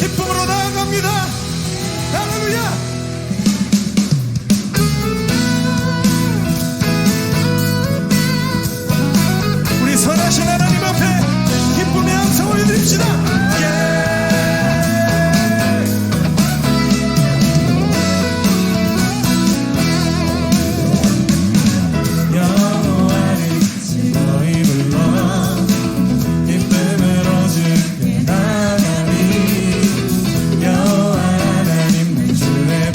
기쁨으로 나아갑니다. 할렐루야. 우리 선하신 하나님 앞에 기쁨의 함성 올려드립시다. 여호와를 너희 불러 기쁨으로 주께 나가리. 여호와 하나님은 주의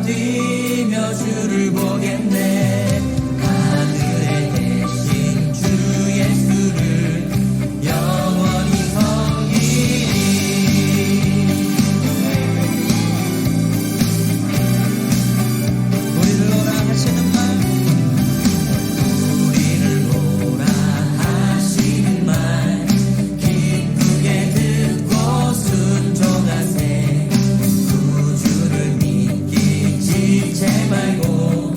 뛰며 주를 보겠네. 하늘에 계신 주 예수를 영원히 섬기리. 우리를 오라 하시는 말, 우리를 오라 하시는 말 기쁘게 듣고 순종하세. 구주를 믿기 지체 말고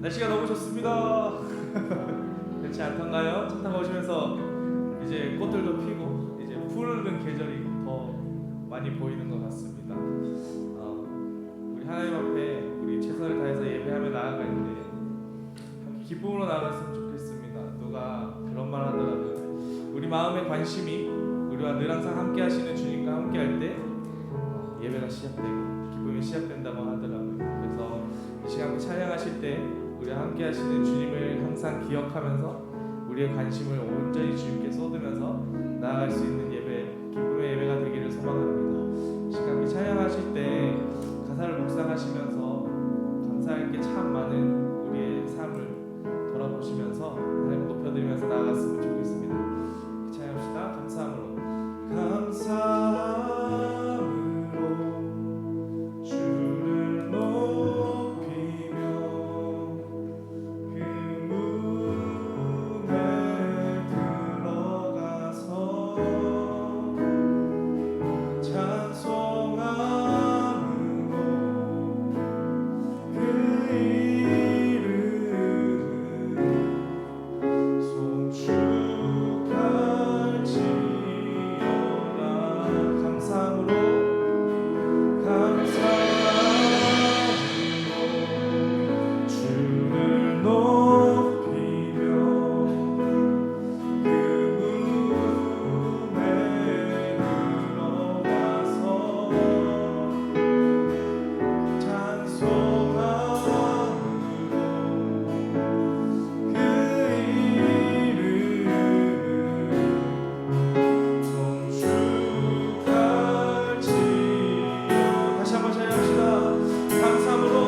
날씨가 너무 좋습니다. 그렇지 않던가요? 차 타고 오시면서 이제 꽃들도 피고 이제 푸르는 계절이 더 많이 보이는 것 같습니다. 우리 하나님 앞에 우리 최선을 다해서 예배하며 나아갈 때 함께 기쁨으로 나아갔으면 좋겠습니다. 누가 그런 말 하더라도 우리 마음의 관심이 우리와 늘 항상 함께 하시는 주님과 함께 할 때 예배가 시작되고 기쁨이 시작된다고 하더라고요. 그래서 이 시간 찬양하실 때 우리와 함께 하시는 주님을 항상 기억하면서 우리의 관심을 온전히 주님께 쏟으면서 나아갈 수 있는 예배, 기쁨의 예배가 되기를 소망합니다. 이 시간 찬양하실 때 가사를 묵상하시면서 감사할 게 참 많은 우리의 삶을 돌아보시면서 하나님 높여드리면서 나아갔으면 좋겠습니다. 찬양합시다. 감사함으로 주를 높이며 그 문에 들어가서 찬송함으로 그 이름 송축할지어다. 감사함으로 주를 높이며 그 문에 들어가서 찬송함으로 그 이름 송축할지어다. 다시 한번 찬양합시다. 감사함으로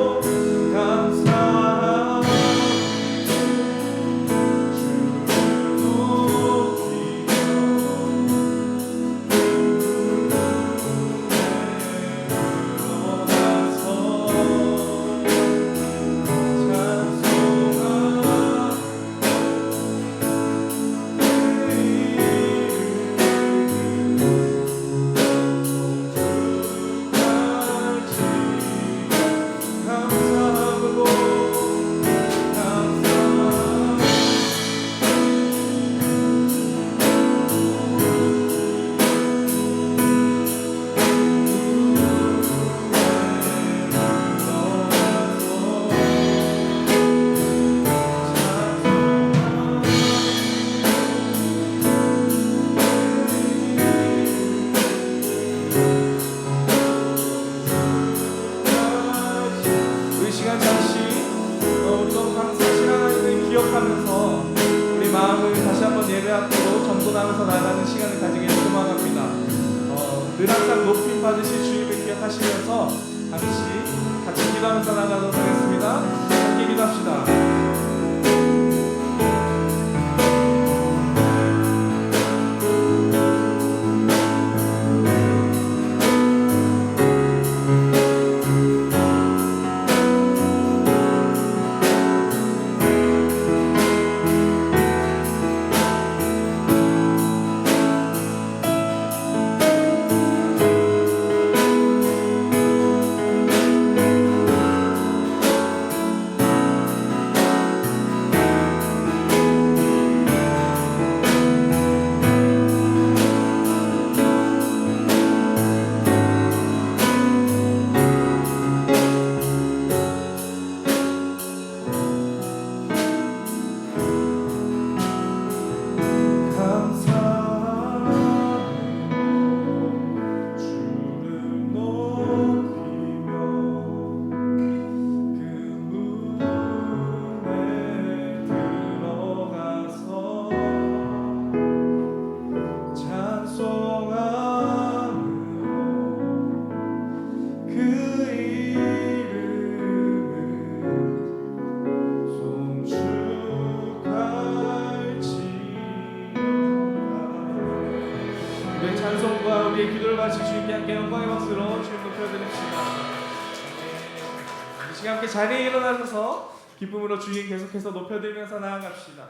우리 시간 잠시 우리 너무 감사하신 하나님을 기억하면서 우리 마음을 다시 한번 예배 앞으로 점검하면서 나가는 시간을 가지길 소망합니다. 늘 항상 높임 받으실 주님을 기억하시면서 같이 기도하면서 나가도록 하겠습니다. 함께 기도합시다. 찬송과 우리의 기도를 바치 주님께 함께 영광의 박수로 주님 높여드립시다. 이 시간 함께 자리에 일어나셔서 기쁨으로 주님 계속해서 높여드리면서 나아갑시다.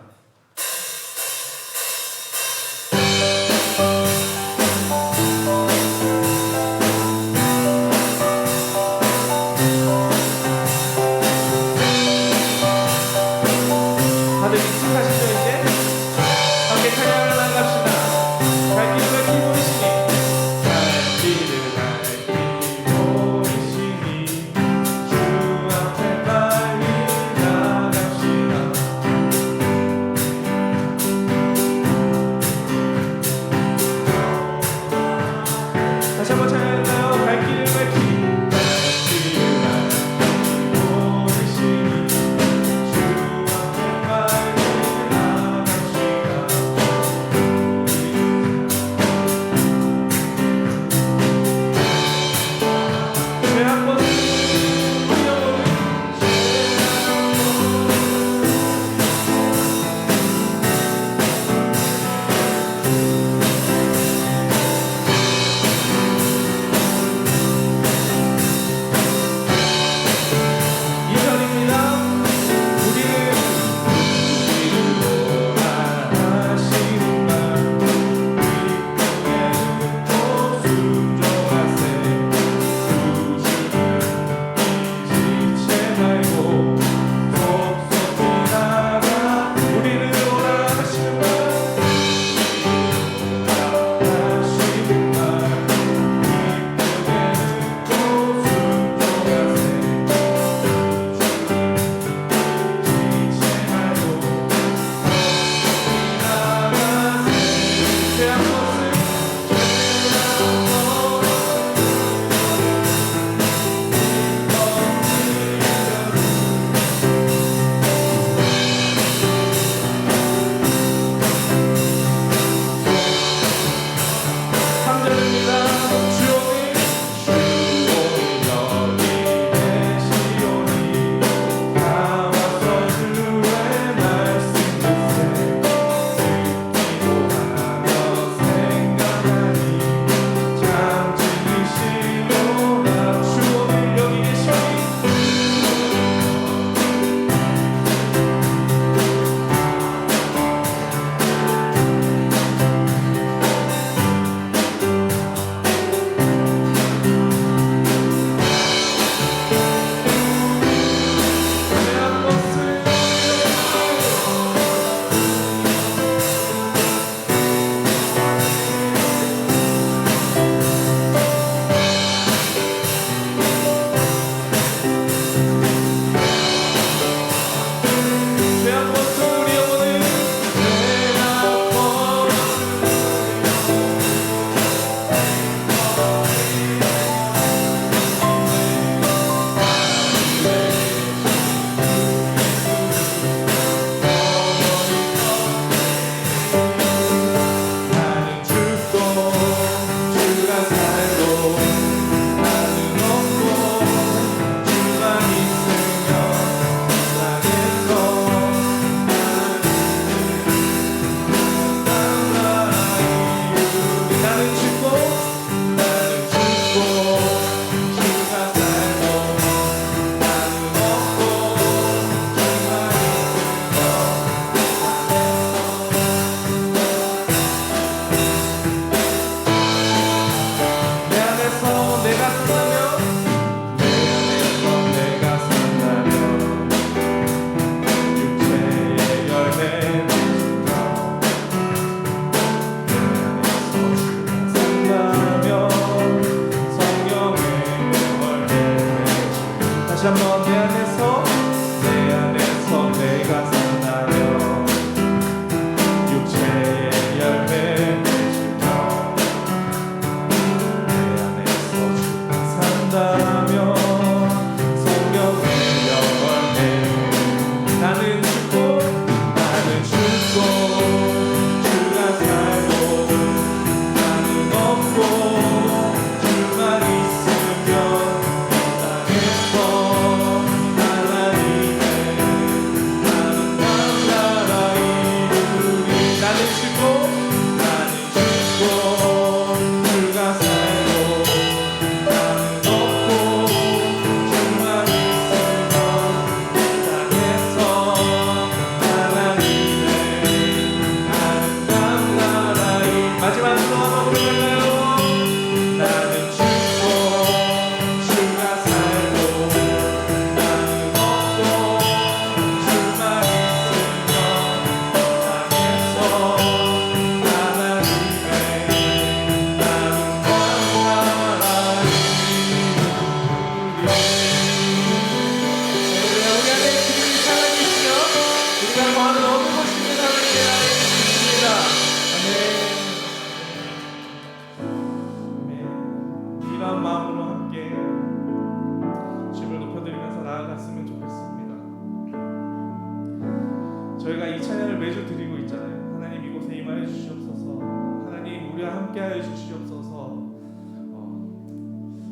저희가 이 찬양을 매주 드리고 있잖아요. 하나님 이곳에 임하여 주시옵소서. 하나님 우리와 함께하여 주시옵소서.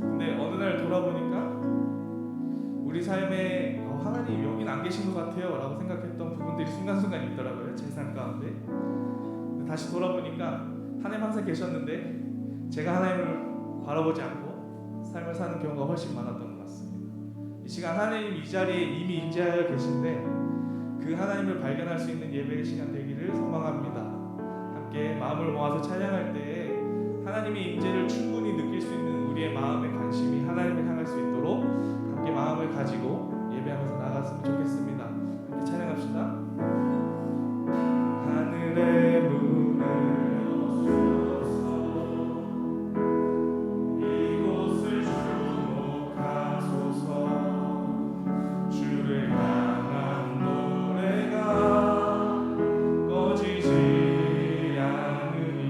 근데 어느 날 돌아보니까 우리 삶에 하나님 여긴 안 계신 것 같아요 라고 생각했던 부분들이 순간순간 있더라고요. 제 삶 가운데. 근데 다시 돌아보니까 하나님 항상 계셨는데 제가 하나님을 바라보지 않고 삶을 사는 경우가 훨씬 많았던 것 같습니다. 이 시간 하나님 이 자리에 이미 임재하여 계신데 그 하나님을 발견할 수 있는 예배의 시간 되기를 소망합니다. 함께 마음을 모아서 찬양할 때에 하나님의 임재를 충분히 느낄 수 있는 우리의 마음의 관심이 하나님을 향할 수 있도록 함께 마음을 가지고 예배하면서 나갔으면 좋겠습니다. 함께 찬양합시다. 하늘의 문을 여소서 이곳을 주목하소서 주를 향한 노래가 꺼지지 않으니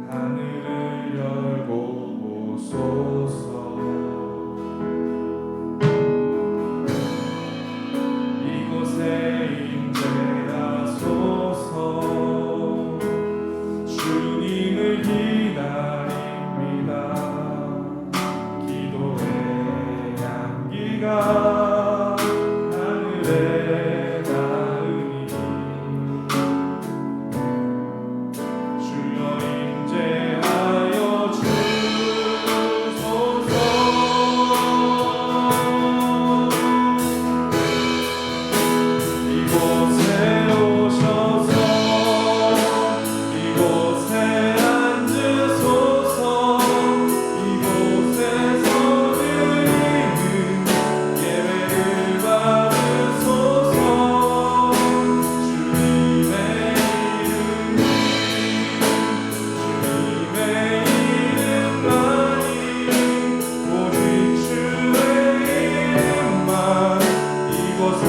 하늘을 열고 보소서 이곳에 임재하소서 주님을 기다립니다. 기도의 향기가 하늘에 닿으니 주여 임재하여 주소서. 이곳에 오셔서 이곳에 앉으소서. 이곳에서 드리는 예배를 받으소서. 주님의 이름만이 오직 주의 이름만 이곳에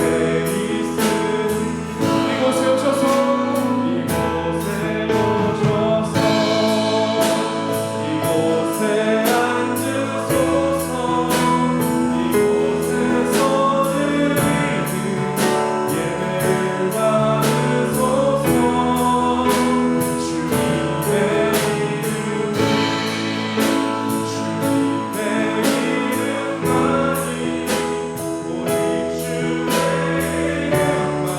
이곳에 오셔서 이곳에 앉으소서. 이곳에서 드리는 예배를 받으소서. 주님의 이름만이 오직 주의 이름만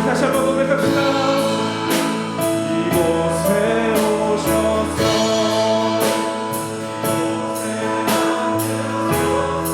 다시 한번 고백합시다. 이곳에 오셔서 이곳에 앉으소서.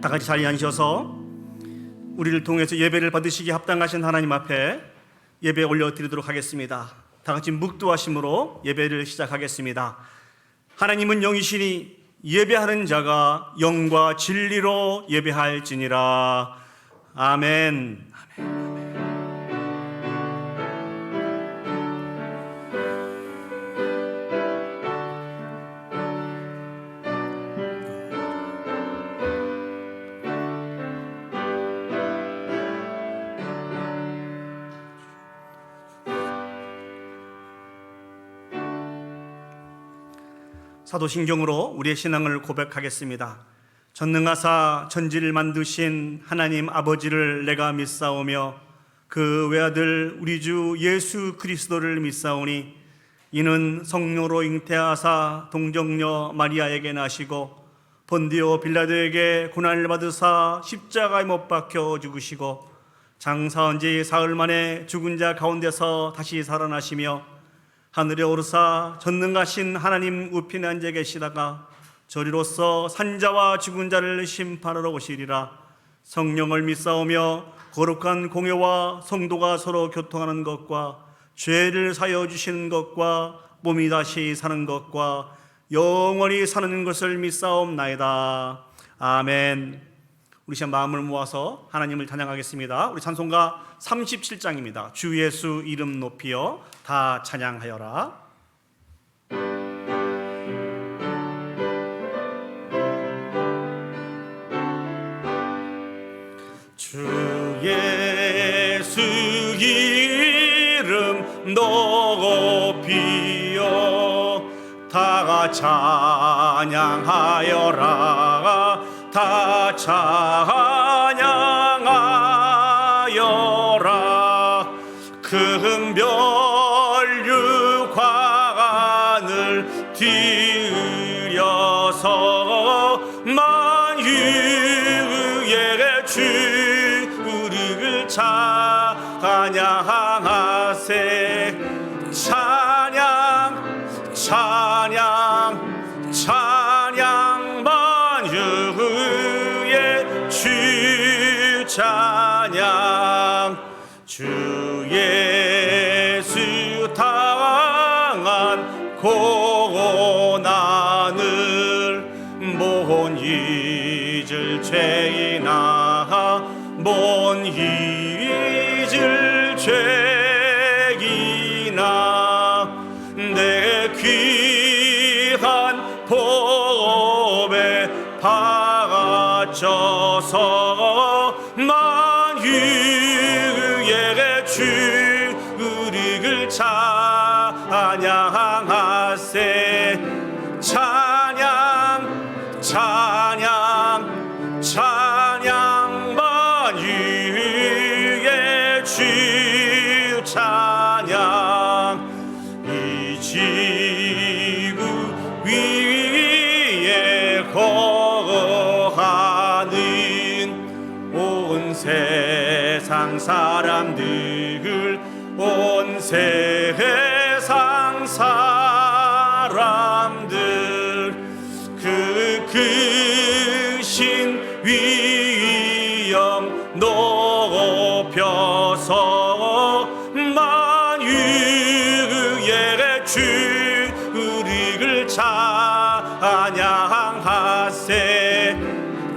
다 같이 자리에 앉으셔서 우리를 통해서 예배를 받으시기 합당하신 하나님 앞에 예배 올려드리도록 하겠습니다. 다 같이 묵도하심으로 예배를 시작하겠습니다. 하나님은 영이시니 예배하는 자가 영과 진리로 예배할지니라. 아멘. 사도신경으로 우리의 신앙을 고백하겠습니다. 전능하사 천지를 만드신 하나님 아버지를 내가 믿사오며 그 외아들 우리 주 예수 그리스도를 믿사오니 이는 성령으로 잉태하사 동정녀 마리아에게 나시고 본디오 빌라도에게 고난을 받으사 십자가에 못 박혀 죽으시고 장사한 지 사흘 만에 죽은 자 가운데서 다시 살아나시며 하늘에 오르사 전능하신 하나님 우편에 앉아 계시다가 저리로서 산자와 죽은 자를 심판하러 오시리라. 성령을 믿사오며 거룩한 공회와 성도가 서로 교통하는 것과 죄를 사여 주시는 것과 몸이 다시 사는 것과 영원히 사는 것을 믿사옵나이다. 아멘. 우리 시간 마음을 모아서 하나님을 찬양하겠습니다. 우리 찬송가 37장입니다. 주 예수 이름 높이여 다 찬양하여라. 주 예수 이름 높이여 다 찬양하여라. 다 찬양하여라. 금별 육관을 뒤으려서 만유의 주를 찬양하세. 찬양 찬양 찬양 만유의 주 찬양. 주 예수 당한 고난을 못 잊을 죄이나 못 잊을 죄이나 내 귀한 복에 바쳐서 만유의 주를 찬양하세. 찬양 찬양 찬양 만유의 주 찬양. 이 지구 위에 거하는 온 세상 사람들 온 세상 사람들 그 크신 위엄 높여서 만유의 주를 찬양하세.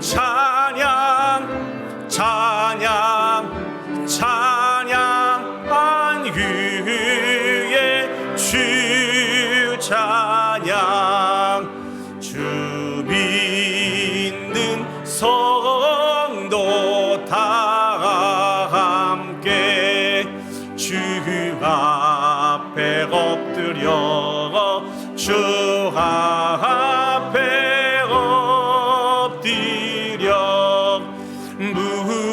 찬양 찬양 찬양 만유의 주 찬양. 주 믿는 성도 다 함께 주 앞에 엎드려 주 앞에 엎드려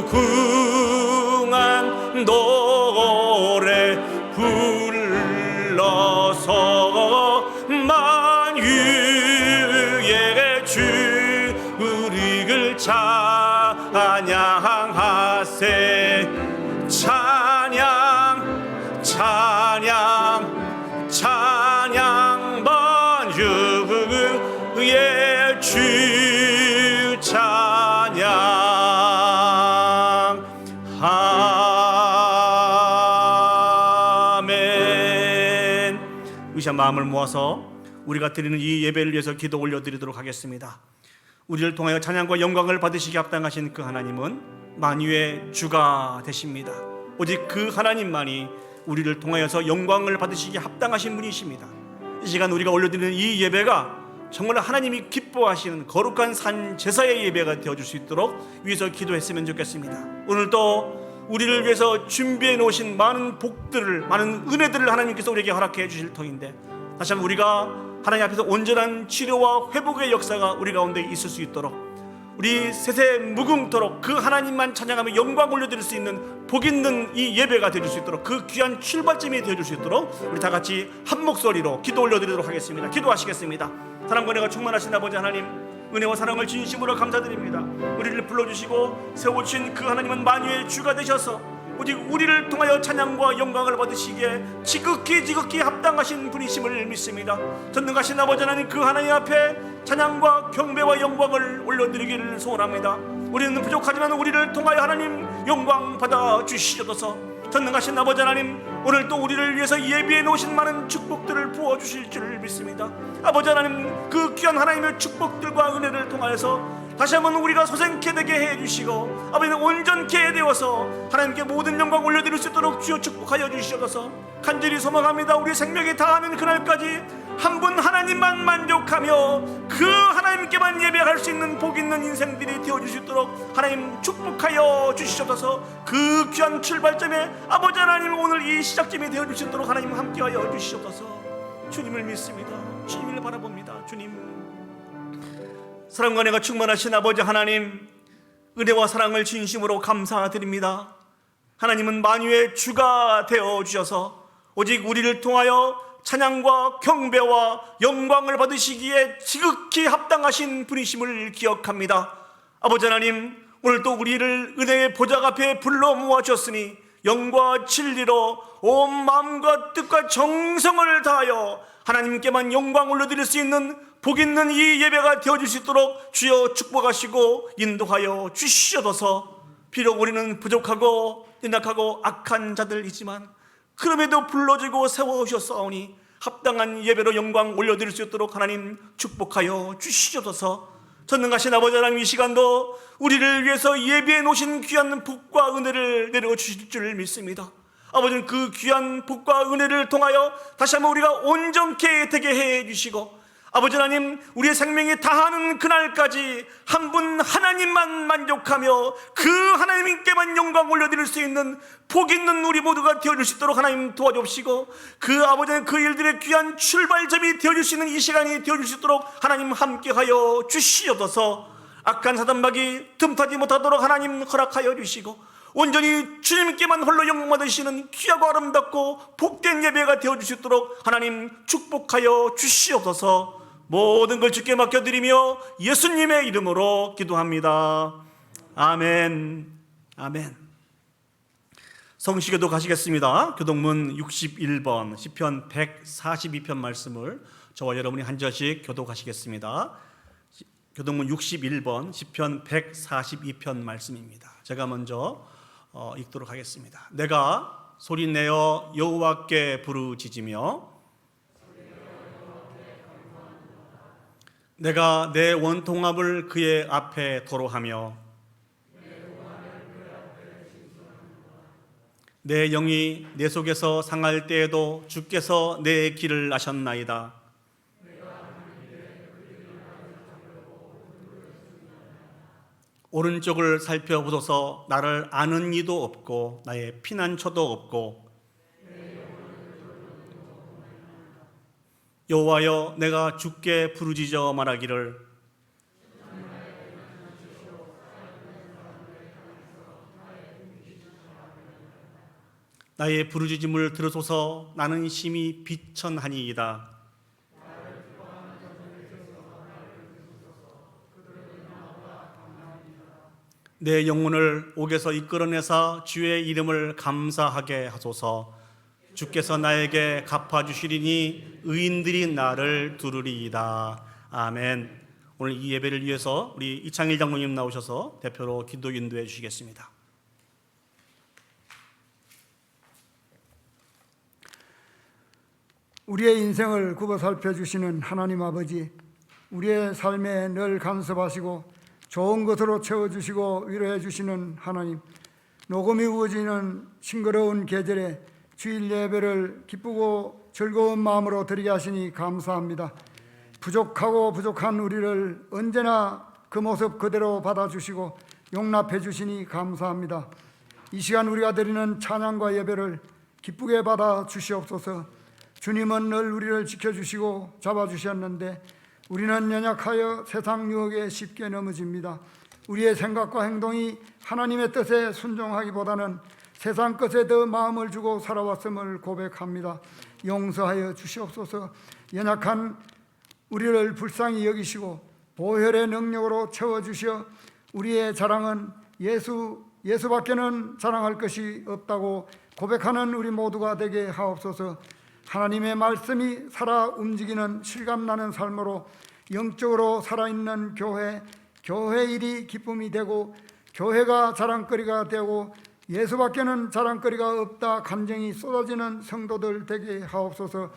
무궁한 노래 불러서 만유의 주를 찬양하세. 찬양 찬양 찬양 만유의 주 찬양. 아멘. 의자 마음을 모아서 우리가 드리는 이 예배를 위해서 기도 올려드리도록 하겠습니다. 우리를 통하여 찬양과 영광을 받으시기 합당하신 그 하나님은 만유의 주가 되십니다. 오직 그 하나님만이 우리를 통하여서 영광을 받으시기 합당하신 분이십니다. 이 시간 우리가 올려드리는 이 예배가 정말 하나님이 기뻐하시는 거룩한 산 제사의 예배가 되어줄 수 있도록 위해서 기도했으면 좋겠습니다. 오늘도 우리를 위해서 준비해 놓으신 많은 복들을, 많은 은혜들을 하나님께서 우리에게 허락해 주실 터인데, 다시 한번 우리가 하나님 앞에서 온전한 치료와 회복의 역사가 우리 가운데 있을 수 있도록, 우리 세세 무궁토록 그 하나님만 찬양하며 영광 올려드릴 수 있는 복 있는 이 예배가 되어줄 수 있도록, 그 귀한 출발점이 되어줄 수 있도록 우리 다 같이 한 목소리로 기도 올려드리도록 하겠습니다. 기도하시겠습니다. 사랑과 은혜가 충만하신 아버지 하나님, 은혜와 사랑을 진심으로 감사드립니다. 우리를 불러주시고 세워주신 그 하나님은 만유의 주가 되셔서 오직 우리를 통하여 찬양과 영광을 받으시기에 지극히 합당하신 분이심을 믿습니다. 전능하신 아버지 하나님, 그 하나님 앞에 찬양과 경배와 영광을 올려드리기를 소원합니다. 우리는 부족하지만 우리를 통하여 하나님 영광 받아 주시옵소서. 전능하신 아버지 하나님, 오늘 또 우리를 위해서 예비해 놓으신 많은 축복들을 부어주실 줄 믿습니다. 아버지 하나님, 그 귀한 하나님의 축복들과 은혜를 통하여서 다시 한번 우리가 소생케 되게 해주시고 아버지는 온전케 되어서 하나님께 모든 영광 올려드릴 수 있도록 주여 축복하여 주시옵소서. 간절히 소망합니다. 우리 생명이 다하는 그날까지 한 분 하나님만 만족하며 그 하나님께만 예배할 수 있는 복 있는 인생들이 되어줄 수 있도록 하나님 축복하여 주시옵소서. 그 귀한 출발점에 아버지 하나님, 오늘 이 시작점이 되어줄 수 있도록 하나님 함께하여 주시옵소서. 주님을 믿습니다. 주님을 바라봅니다. 주님, 사랑과 은혜가 충만하신 아버지 하나님, 은혜와 사랑을 진심으로 감사드립니다. 하나님은 만유의 주가 되어주셔서 오직 우리를 통하여 찬양과 경배와 영광을 받으시기에 지극히 합당하신 분이심을 기억합니다. 아버지 하나님, 오늘 또 우리를 은혜의 보좌 앞에 불러 모아주셨으니 영과 진리로 온 마음과 뜻과 정성을 다하여 하나님께만 영광 올려드릴 수 있는 복 있는 이 예배가 되어질 수 있도록 주여 축복하시고 인도하여 주시옵소서. 비록 우리는 부족하고 연약하고 악한 자들이지만 그럼에도 불러주고 세워주셨사오니 합당한 예배로 영광 올려드릴 수 있도록 하나님 축복하여 주시옵소서. 전능하신 아버지 하나님, 이 시간도 우리를 위해서 예비해 놓으신 귀한 복과 은혜를 내려주실 줄 믿습니다. 아버지는 그 귀한 복과 은혜를 통하여 다시 한번 우리가 온전케 되게 해주시고 아버지 하나님, 우리의 생명이 다하는 그날까지 한 분 하나님만 만족하며 그 하나님께만 영광 올려드릴 수 있는 복 있는 우리 모두가 되어줄 수 있도록 하나님 도와주시고 그 아버지는 그 일들의 귀한 출발점이 되어줄 수 있는 이 시간이 되어줄 수 있도록 하나님 함께하여 주시옵소서. 악한 사단박이 틈타지 못하도록 하나님 허락하여 주시고 온전히 주님께만 홀로 영광 받으시는 귀하고 아름답고 복된 예배가 되어줄 수 있도록 하나님 축복하여 주시옵소서. 모든 걸 주께 맡겨드리며 예수님의 이름으로 기도합니다. 아멘. 아멘. 성시교도 가시겠습니다. 교동문 61번 시편 142편 말씀을 저와 여러분이 한 절씩 교독하시겠습니다. 교동문 61번 시편 142편 말씀입니다. 제가 먼저 읽도록 하겠습니다. 내가 소리내어 여호와께 부르짖으며 내가 내 원통합을 그의 앞에 도로하며 내 영이 내 속에서 상할 때에도 주께서 내 길을 아셨나이다. 오른쪽을 살펴보소서. 나를 아는 이도 없고 나의 피난처도 없고 여호와여, 내가 주께 부르짖어 말하기를 나의 부르짖음을 들으소서. 나는 심히 비천하니이다. 내 영혼을 옥에서 이끌어내사 주의 이름을 감사하게 하소서. 주께서 나에게 갚아주시리니 의인들이 나를 두르리이다. 아멘. 오늘 이 예배를 위해서 우리 이창일 장로님 나오셔서 대표로 기도 인도해 주시겠습니다. 우리의 인생을 굽어 살펴주시는 하나님 아버지, 우리의 삶에 늘 간섭하시고 좋은 것으로 채워주시고 위로해 주시는 하나님, 녹음이 우거지는 싱그러운 계절에 주일 예배를 기쁘고 즐거운 마음으로 드리게 하시니 감사합니다. 부족하고 부족한 우리를 언제나 그 모습 그대로 받아주시고 용납해 주시니 감사합니다. 이 시간 우리가 드리는 찬양과 예배를 기쁘게 받아 주시옵소서. 주님은 늘 우리를 지켜주시고 잡아주셨는데 우리는 연약하여 세상 유혹에 쉽게 넘어집니다. 우리의 생각과 행동이 하나님의 뜻에 순종하기보다는 세상 것에 더 마음을 주고 살아왔음을 고백합니다. 용서하여 주시옵소서. 연약한 우리를 불쌍히 여기시고 보혈의 능력으로 채워주시어 우리의 자랑은 예수밖에는 자랑할 것이 없다고 고백하는 우리 모두가 되게 하옵소서. 하나님의 말씀이 살아 움직이는 실감나는 삶으로 영적으로 살아있는 교회 일이 기쁨이 되고 교회가 자랑거리가 되고 예수밖에는 자랑거리가 없다 감정이 쏟아지는 성도들 되게 하옵소서.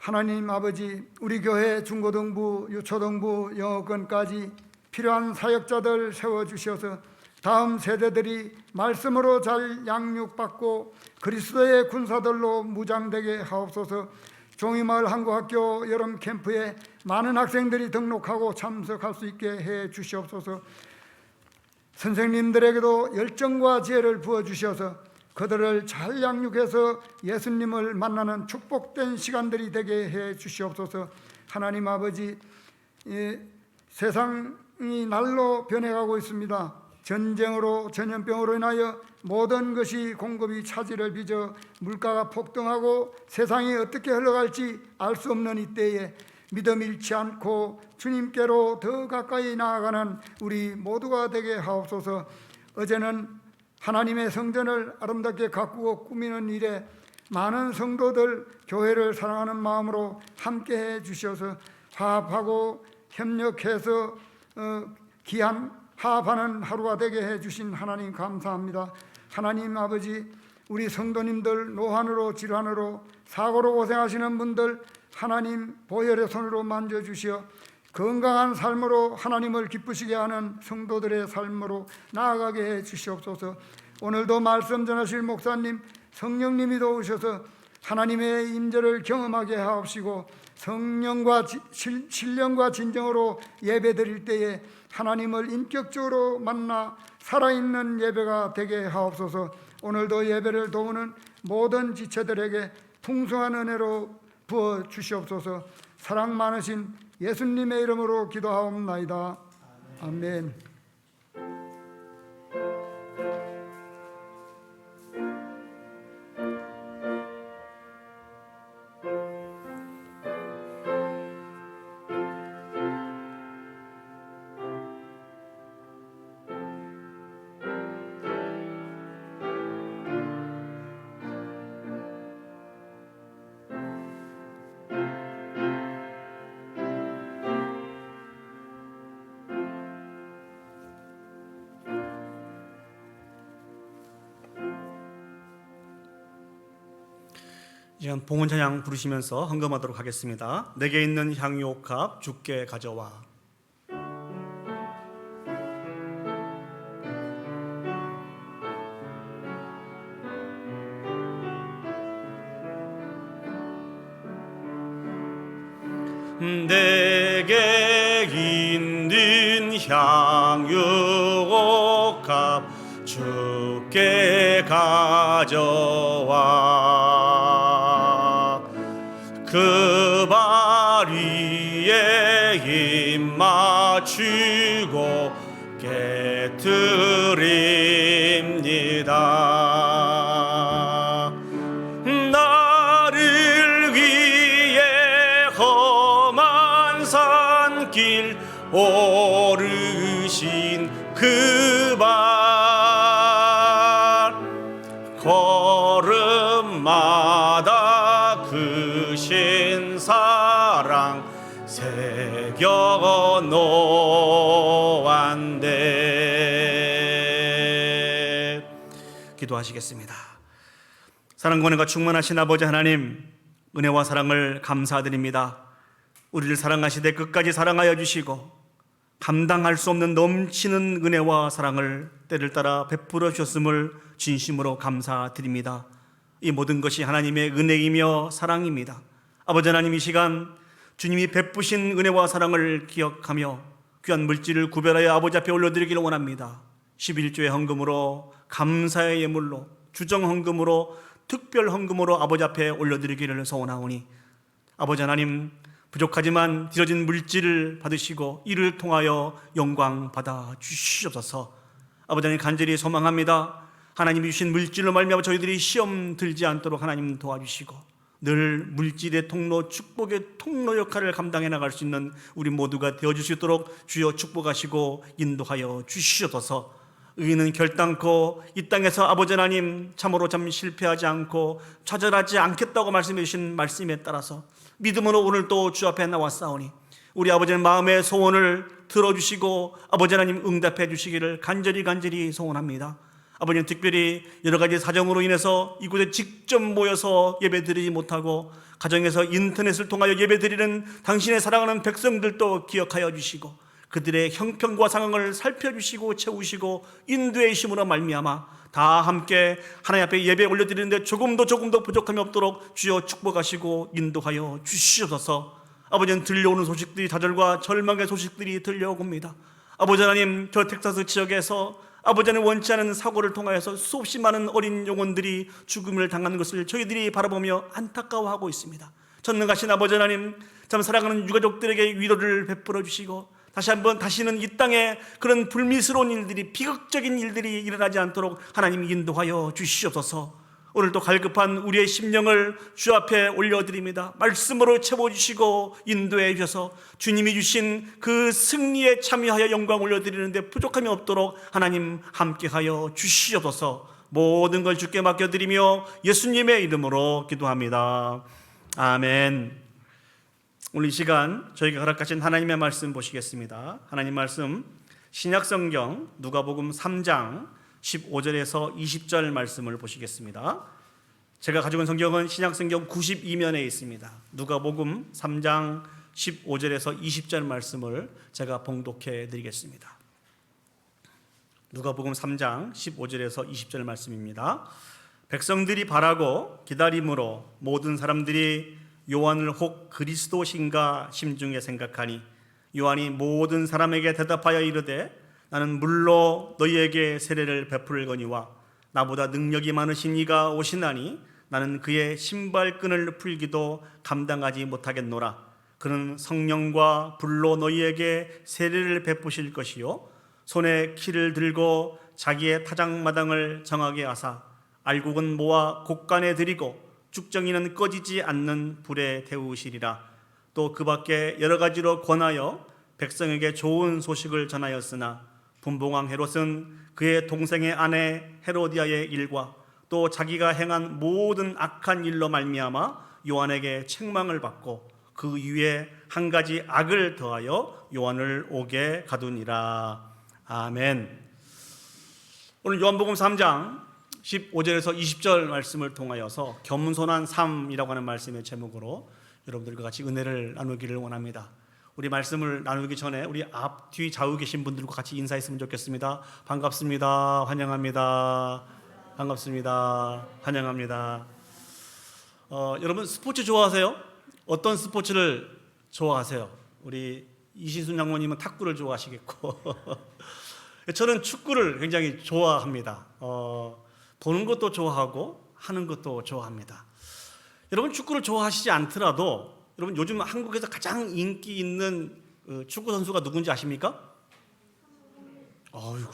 하나님 아버지, 우리 교회 중고등부, 유초등부, 영어권까지 필요한 사역자들 세워주셔서 다음 세대들이 말씀으로 잘 양육받고 그리스도의 군사들로 무장되게 하옵소서. 종이마을 한국학교 여름 캠프에 많은 학생들이 등록하고 참석할 수 있게 해 주시옵소서. 선생님들에게도 열정과 지혜를 부어주셔서 그들을 잘 양육해서 예수님을 만나는 축복된 시간들이 되게 해 주시옵소서. 하나님 아버지, 세상이 날로 변해가고 있습니다. 전쟁으로 전염병으로 인하여 모든 것이 공급이 차질을 빚어 물가가 폭등하고 세상이 어떻게 흘러갈지 알 수 없는 이때에 믿음 잃지 않고 주님께로 더 가까이 나아가는 우리 모두가 되게 하옵소서. 어제는 하나님의 성전을 아름답게 가꾸고 꾸미는 일에 많은 성도들 교회를 사랑하는 마음으로 함께해 주셔서 화합하고 협력해서 화합하는 하루가 되게 해주신 하나님 감사합니다. 하나님 아버지, 우리 성도님들 노환으로 질환으로 사고로 고생하시는 분들 하나님 보혈의 손으로 만져주시어 건강한 삶으로 하나님을 기쁘시게 하는 성도들의 삶으로 나아가게 해 주시옵소서. 오늘도 말씀 전하실 목사님, 성령님이 도우셔서 하나님의 임재를 경험하게 하옵시고 성령과 신령과 진정으로 예배드릴 때에 하나님을 인격적으로 만나 살아있는 예배가 되게 하옵소서. 오늘도 예배를 도우는 모든 지체들에게 풍성한 은혜로 부어 주시옵소서. 사랑 많으신 예수님의 이름으로 기도하옵나이다. 아멘. 이제 봉헌 찬양 부르시면서 헌금하도록 하겠습니다. 내게 있는 향유옥합 주께 가져와. 내게 있는 향유옥합 주께 가져와. 그 발 위에 입 맞추고 깨뜨립니다. 나를 위해 험한 산길 오르신 그 발, 걸음마다 크신 사랑 새겨 놓았네. 기도하시겠습니다. 사랑과 은혜가 충만하신 아버지 하나님, 은혜와 사랑을 감사드립니다. 우리를 사랑하시되 끝까지 사랑하여 주시고 감당할 수 없는 넘치는 은혜와 사랑을 때를 따라 베풀어 주셨음을 진심으로 감사드립니다. 이 모든 것이 하나님의 은혜이며 사랑입니다. 아버지 하나님, 이 시간 주님이 베푸신 은혜와 사랑을 기억하며 귀한 물질을 구별하여 아버지 앞에 올려드리기를 원합니다. 11조의 헌금으로, 감사의 예물로, 주정 헌금으로, 특별 헌금으로 아버지 앞에 올려드리기를 소원하오니 아버지 하나님, 부족하지만 드려진 물질을 받으시고 이를 통하여 영광 받아 주시옵소서. 아버지 하나님, 간절히 소망합니다. 하나님이 주신 물질로 말미암아 저희들이 시험 들지 않도록 하나님 도와주시고 늘 물질의 통로, 축복의 통로 역할을 감당해 나갈 수 있는 우리 모두가 되어줄 수 있도록 주여 축복하시고 인도하여 주시옵소서. 의인은 결단코 이 땅에서 아버지 하나님 참으로 참 실패하지 않고 좌절하지 않겠다고 말씀해 주신 말씀에 따라서 믿음으로 오늘 또 주 앞에 나왔사오니 우리 아버지의 마음의 소원을 들어주시고 아버지 하나님 응답해 주시기를 간절히 소원합니다. 아버지는 특별히 여러 가지 사정으로 인해서 이곳에 직접 모여서 예배드리지 못하고 가정에서 인터넷을 통하여 예배드리는 당신의 사랑하는 백성들도 기억하여 주시고 그들의 형편과 상황을 살펴주시고 채우시고 인도해 주심으로 말미암아 다 함께 하나님 앞에 예배 올려드리는데 조금도 부족함이 없도록 주여 축복하시고 인도하여 주시옵소서. 아버지는 들려오는 소식들이 좌절과 절망의 소식들이 들려옵니다. 아버지 하나님, 저 텍사스 지역에서 아버지는 원치 않은 사고를 통하여서 수없이 많은 어린 영혼들이 죽음을 당하는 것을 저희들이 바라보며 안타까워하고 있습니다. 전능하신 아버지 하나님, 참 사랑하는 유가족들에게 위로를 베풀어 주시고 다시는 이 땅에 그런 불미스러운 일들이, 비극적인 일들이 일어나지 않도록 하나님이 인도하여 주시옵소서. 오늘도 갈급한 우리의 심령을 주 앞에 올려드립니다. 말씀으로 채워주시고 인도해 주셔서 주님이 주신 그 승리에 참여하여 영광 올려드리는데 부족함이 없도록 하나님 함께하여 주시옵소서. 모든 걸 주께 맡겨드리며 예수님의 이름으로 기도합니다. 아멘. 오늘 이 시간 저희가 허락하신 하나님의 말씀 보시겠습니다. 하나님 말씀 신약성경 누가복음 3장 15절에서 20절 말씀을 보시겠습니다. 제가 가지고 있는 성경은 신약성경 92면에 있습니다. 누가복음 3장 15절에서 20절 말씀을 제가 봉독해 드리겠습니다. 누가복음 3장 15절에서 20절 말씀입니다. 백성들이 바라고 기다림으로 모든 사람들이 요한을 혹 그리스도신가 심중에 생각하니 요한이 모든 사람에게 대답하여 이르되 나는 물로 너희에게 세례를 베풀거니와 나보다 능력이 많으신 이가 오시나니 나는 그의 신발끈을 풀기도 감당하지 못하겠노라. 그는 성령과 불로 너희에게 세례를 베푸실 것이요 손에 키를 들고 자기의 타작마당을 정하게 하사 알곡은 모아 곡간에 들이고 죽정이는 꺼지지 않는 불에 데우시리라. 또 그 밖에 여러 가지로 권하여 백성에게 좋은 소식을 전하였으나 분봉왕 헤롯은 그의 동생의 아내 헤로디아의 일과 또 자기가 행한 모든 악한 일로 말미암아 요한에게 책망을 받고 그 이후에 한 가지 악을 더하여 요한을 옥에 가두니라. 아멘. 오늘 요한복음 3장 15절에서 20절 말씀을 통하여서 겸손한 삶이라고 하는 말씀의 제목으로 여러분들과 같이 은혜를 나누기를 원합니다. 우리 말씀을 나누기 전에 우리 앞, 뒤, 좌우 계신 분들과 같이 인사했으면 좋겠습니다. 반갑습니다. 환영합니다. 반갑습니다. 환영합니다. 여러분 스포츠 좋아하세요? 어떤 스포츠를 좋아하세요? 우리 이신순 장모님은 탁구를 좋아하시겠고 저는 축구를 굉장히 좋아합니다. 보는 것도 좋아하고 하는 것도 좋아합니다. 여러분 축구를 좋아하시지 않더라도 여러분 요즘 한국에서 가장 인기 있는 축구 선수가 누군지 아십니까? 아이고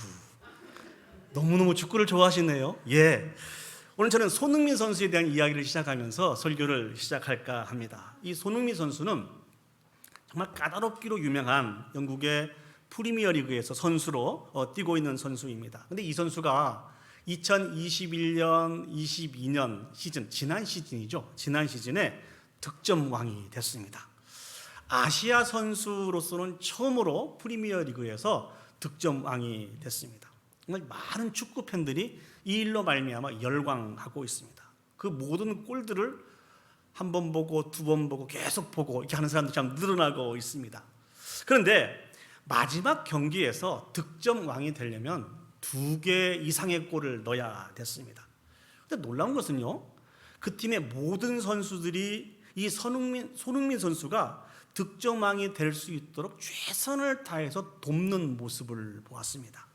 너무너무 축구를 좋아하시네요. 예. 오늘 저는 손흥민 선수에 대한 이야기를 시작하면서 설교를 시작할까 합니다. 이 손흥민 선수는 정말 까다롭기로 유명한 영국의 프리미어리그에서 선수로 뛰고 있는 선수입니다. 근데 이 선수가 2021년, 22년 시즌, 지난 시즌이죠. 지난 시즌에 득점왕이 됐습니다. 아시아 선수로서는 처음으로 프리미어리그에서 득점왕이 됐습니다. 정말 많은 축구 팬들이 이 일로 말미암아 열광하고 있습니다. 그 모든 골들을 한 번 보고 두 번 보고 계속 보고 이렇게 하는 사람들이 참 늘어나고 있습니다. 그런데 마지막 경기에서 득점왕이 되려면 2개 이상의 골을 넣어야 됐습니다. 근데 놀라운 것은요, 그 팀의 모든 선수들이 이 손흥민 선수가 득점왕이 될 수 있도록 최선을 다해서 돕는 모습을 보았습니다.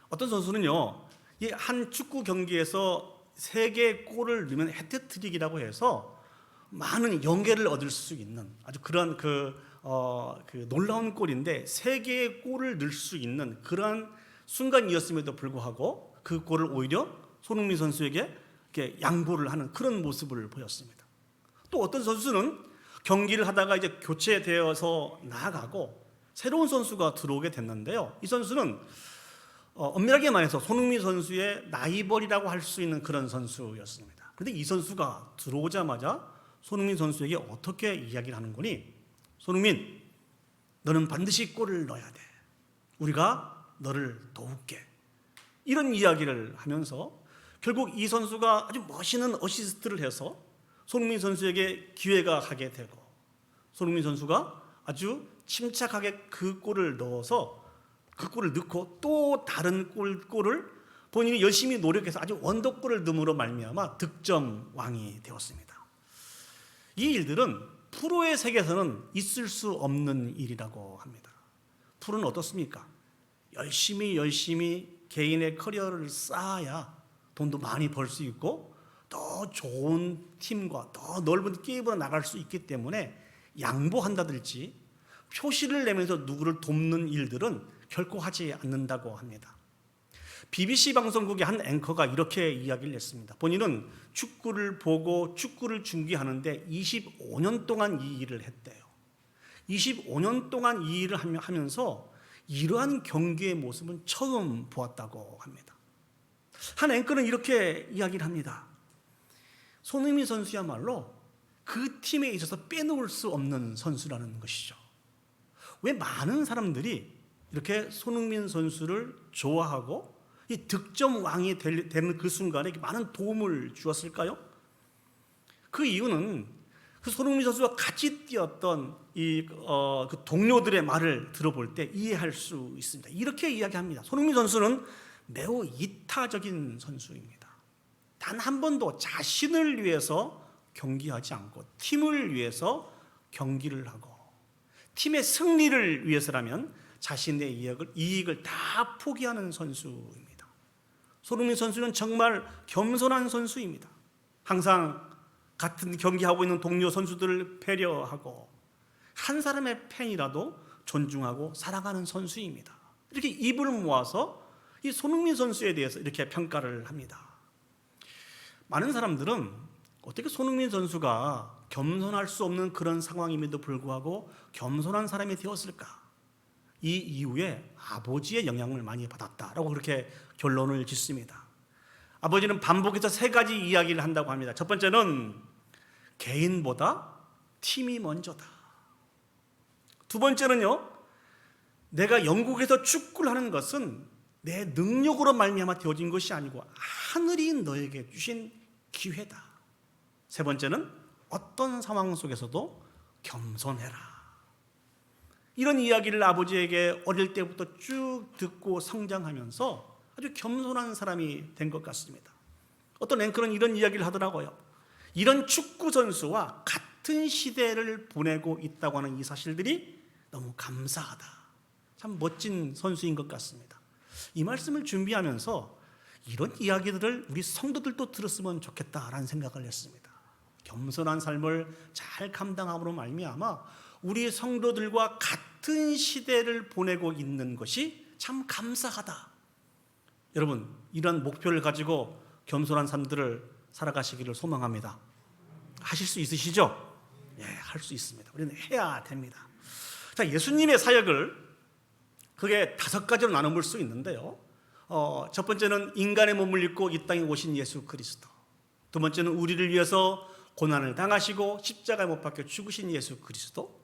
어떤 선수는요, 이 한 축구 경기에서 3개의 골을 넣으면 해트트릭이라고 해서 많은 영예를 얻을 수 있는 아주 그런 그 놀라운 골인데 3개의 골을 넣을 수 있는 그런 순간이었음에도 불구하고 그 골을 오히려 손흥민 선수에게 이렇게 양보를 하는 그런 모습을 보였습니다. 또 어떤 선수는 경기를 하다가 이제 교체되어서 나아가고 새로운 선수가 들어오게 됐는데요. 이 선수는 엄밀하게 말해서 손흥민 선수의 라이벌이라고 할 수 있는 그런 선수였습니다. 그런데 이 선수가 들어오자마자 손흥민 선수에게 어떻게 이야기를 하는 거니? 손흥민, 너는 반드시 골을 넣어야 돼. 우리가 너를 도울게. 이런 이야기를 하면서 결국 이 선수가 아주 멋있는 어시스트를 해서 손흥민 선수에게 기회가 가게 되고, 손흥민 선수가 아주 침착하게 그 골을 넣어서 그 골을 넣고 또 다른 골을 본인이 열심히 노력해서 아주 원더골을 넣음으로 말미암아 득점 왕이 되었습니다. 이 일들은 프로의 세계에서는 있을 수 없는 일이라고 합니다. 프로는 어떻습니까? 열심히 개인의 커리어를 쌓아야 돈도 많이 벌 수 있고 더 좋은 팀과 더 넓은 게임으로 나갈 수 있기 때문에 양보한다든지 표시를 내면서 누구를 돕는 일들은 결코 하지 않는다고 합니다. BBC 방송국의 한 앵커가 이렇게 이야기를 했습니다. 본인은 축구를 보고 축구를 중계하는데 25년 동안 이 일을 했대요. 25년 동안 이 일을 하면서 이러한 경기의 모습은 처음 보았다고 합니다. 한 앵커는 이렇게 이야기를 합니다. 손흥민 선수야말로 그 팀에 있어서 빼놓을 수 없는 선수라는 것이죠. 왜 많은 사람들이 이렇게 손흥민 선수를 좋아하고 이 득점 왕이 되는 그 순간에 많은 도움을 주었을까요? 그 이유는 그 손흥민 선수와 같이 뛰었던 그 동료들의 말을 들어볼 때 이해할 수 있습니다. 이렇게 이야기합니다. 손흥민 선수는 매우 이타적인 선수입니다. 단 한 번도 자신을 위해서 경기하지 않고 팀을 위해서 경기를 하고 팀의 승리를 위해서라면 자신의 이익을 다 포기하는 선수입니다. 손흥민 선수는 정말 겸손한 선수입니다. 항상 같은 경기하고 있는 동료 선수들을 배려하고 한 사람의 팬이라도 존중하고 사랑하는 선수입니다. 이렇게 입을 모아서 이 손흥민 선수에 대해서 이렇게 평가를 합니다. 많은 사람들은 어떻게 손흥민 선수가 겸손할 수 없는 그런 상황임에도 불구하고 겸손한 사람이 되었을까? 이 이후에 아버지의 영향을 많이 받았다라고 그렇게 결론을 짓습니다. 아버지는 반복해서 3가지 이야기를 한다고 합니다. 첫 번째는 개인보다 팀이 먼저다. 두 번째는요, 내가 영국에서 축구를 하는 것은 내 능력으로 말미암아 되어진 것이 아니고 하늘이 너에게 주신 기회다. 세 번째는 어떤 상황 속에서도 겸손해라. 이런 이야기를 아버지에게 어릴 때부터 쭉 듣고 성장하면서 아주 겸손한 사람이 된 것 같습니다. 어떤 앵커는 이런 이야기를 하더라고요. 이런 축구 선수와 같은 시대를 보내고 있다고 하는 이 사실들이 너무 감사하다. 참 멋진 선수인 것 같습니다. 이 말씀을 준비하면서 이런 이야기들을 우리 성도들도 들었으면 좋겠다라는 생각을 했습니다. 겸손한 삶을 잘 감당함으로 말미암아 우리 성도들과 같은 시대를 보내고 있는 것이 참 감사하다. 여러분, 이런 목표를 가지고 겸손한 삶들을 살아가시기를 소망합니다. 하실 수 있으시죠? 예, 할 수 있습니다. 우리는 해야 됩니다. 자, 예수님의 사역을 그게 5가지로 나눠볼 수 있는데요. 첫 번째는 인간의 몸을 입고 이 땅에 오신 예수 그리스도. 두 번째는 우리를 위해서 고난을 당하시고 십자가에 못 박혀 죽으신 예수 그리스도.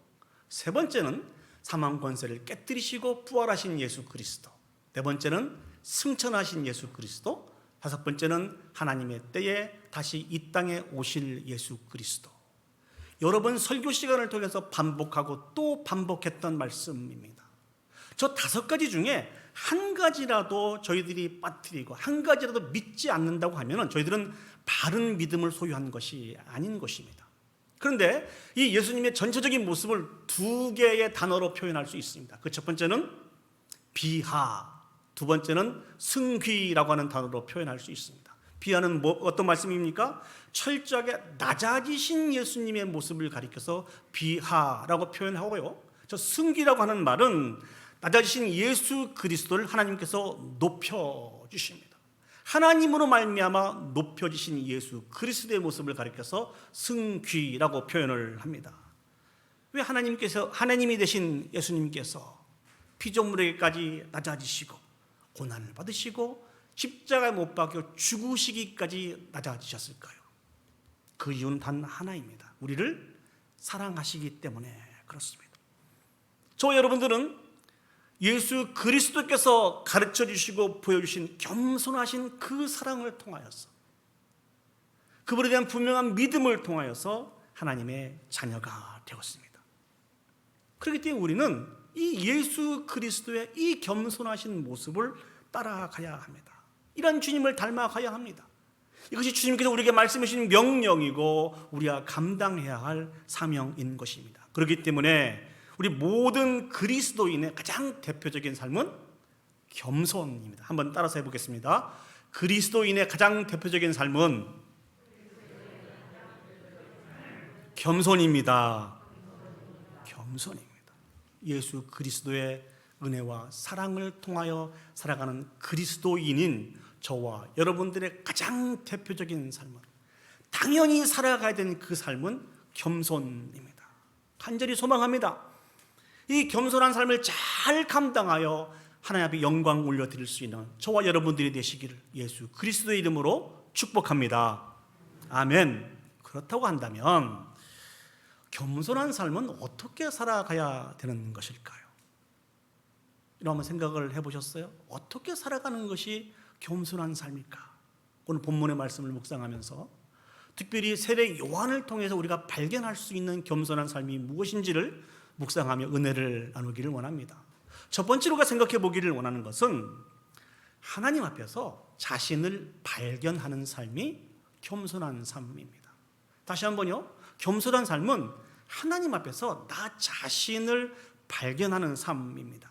세 번째는 사망 권세를 깨뜨리시고 부활하신 예수 그리스도. 네 번째는 승천하신 예수 그리스도. 다섯 번째는 하나님의 때에 다시 이 땅에 오실 예수 그리스도. 여러 번 설교 시간을 통해서 반복하고 또 반복했던 말씀입니다. 저 5가지 중에 한 가지라도 저희들이 빠뜨리고 한 가지라도 믿지 않는다고 하면 저희들은 바른 믿음을 소유한 것이 아닌 것입니다. 그런데 이 예수님의 전체적인 모습을 2개의 단어로 표현할 수 있습니다. 그 첫 번째는 비하, 두 번째는 승귀라고 하는 단어로 표현할 수 있습니다. 비하는 어떤 말씀입니까? 철저하게 낮아지신 예수님의 모습을 가리켜서 비하라고 표현하고요. 저 승귀라고 하는 말은 낮아지신 예수 그리스도를 하나님께서 높여주십니다. 하나님으로 말미암아 높여지신 예수 그리스도의 모습을 가리켜서 승귀라고 표현을 합니다. 왜 하나님이 되신 예수님께서 피조물에게까지 낮아지시고 고난을 받으시고 십자가에 못 박혀 죽으시기까지 낮아지셨을까요? 그 이유는 단 하나입니다. 우리를 사랑하시기 때문에 그렇습니다. 저와 여러분들은 예수 그리스도께서 가르쳐 주시고 보여주신 겸손하신 그 사랑을 통하여서, 그분에 대한 분명한 믿음을 통하여서 하나님의 자녀가 되었습니다. 그렇기 때문에 우리는 이 예수 그리스도의 이 겸손하신 모습을 따라가야 합니다. 이런 주님을 닮아가야 합니다. 이것이 주님께서 우리에게 말씀해 주신 명령이고 우리가 감당해야 할 사명인 것입니다. 그렇기 때문에 우리 모든 그리스도인의 가장 대표적인 삶은 겸손입니다. 한번 따라서 해보겠습니다. 그리스도인의 가장 대표적인 삶은 겸손입니다. 겸손입니다. 예수 그리스도의 은혜와 사랑을 통하여 살아가는 그리스도인인 저와 여러분들의 가장 대표적인 삶은, 당연히 살아가야 되는 그 삶은 겸손입니다. 간절히 소망합니다. 이 겸손한 삶을 잘 감당하여 하나님 앞에 영광 올려드릴 수 있는 저와 여러분들이 되시기를 예수 그리스도의 이름으로 축복합니다. 아멘. 그렇다고 한다면 겸손한 삶은 어떻게 살아가야 되는 것일까요? 이런 생각을 해보셨어요? 어떻게 살아가는 것이 겸손한 삶일까? 오늘 본문의 말씀을 묵상하면서 특별히 세례 요한을 통해서 우리가 발견할 수 있는 겸손한 삶이 무엇인지를 묵상하며 은혜를 나누기를 원합니다. 첫 번째로 우리가 생각해 보기를 원하는 것은 하나님 앞에서 자신을 발견하는 삶이 겸손한 삶입니다. 다시 한번요. 겸손한 삶은 하나님 앞에서 나 자신을 발견하는 삶입니다.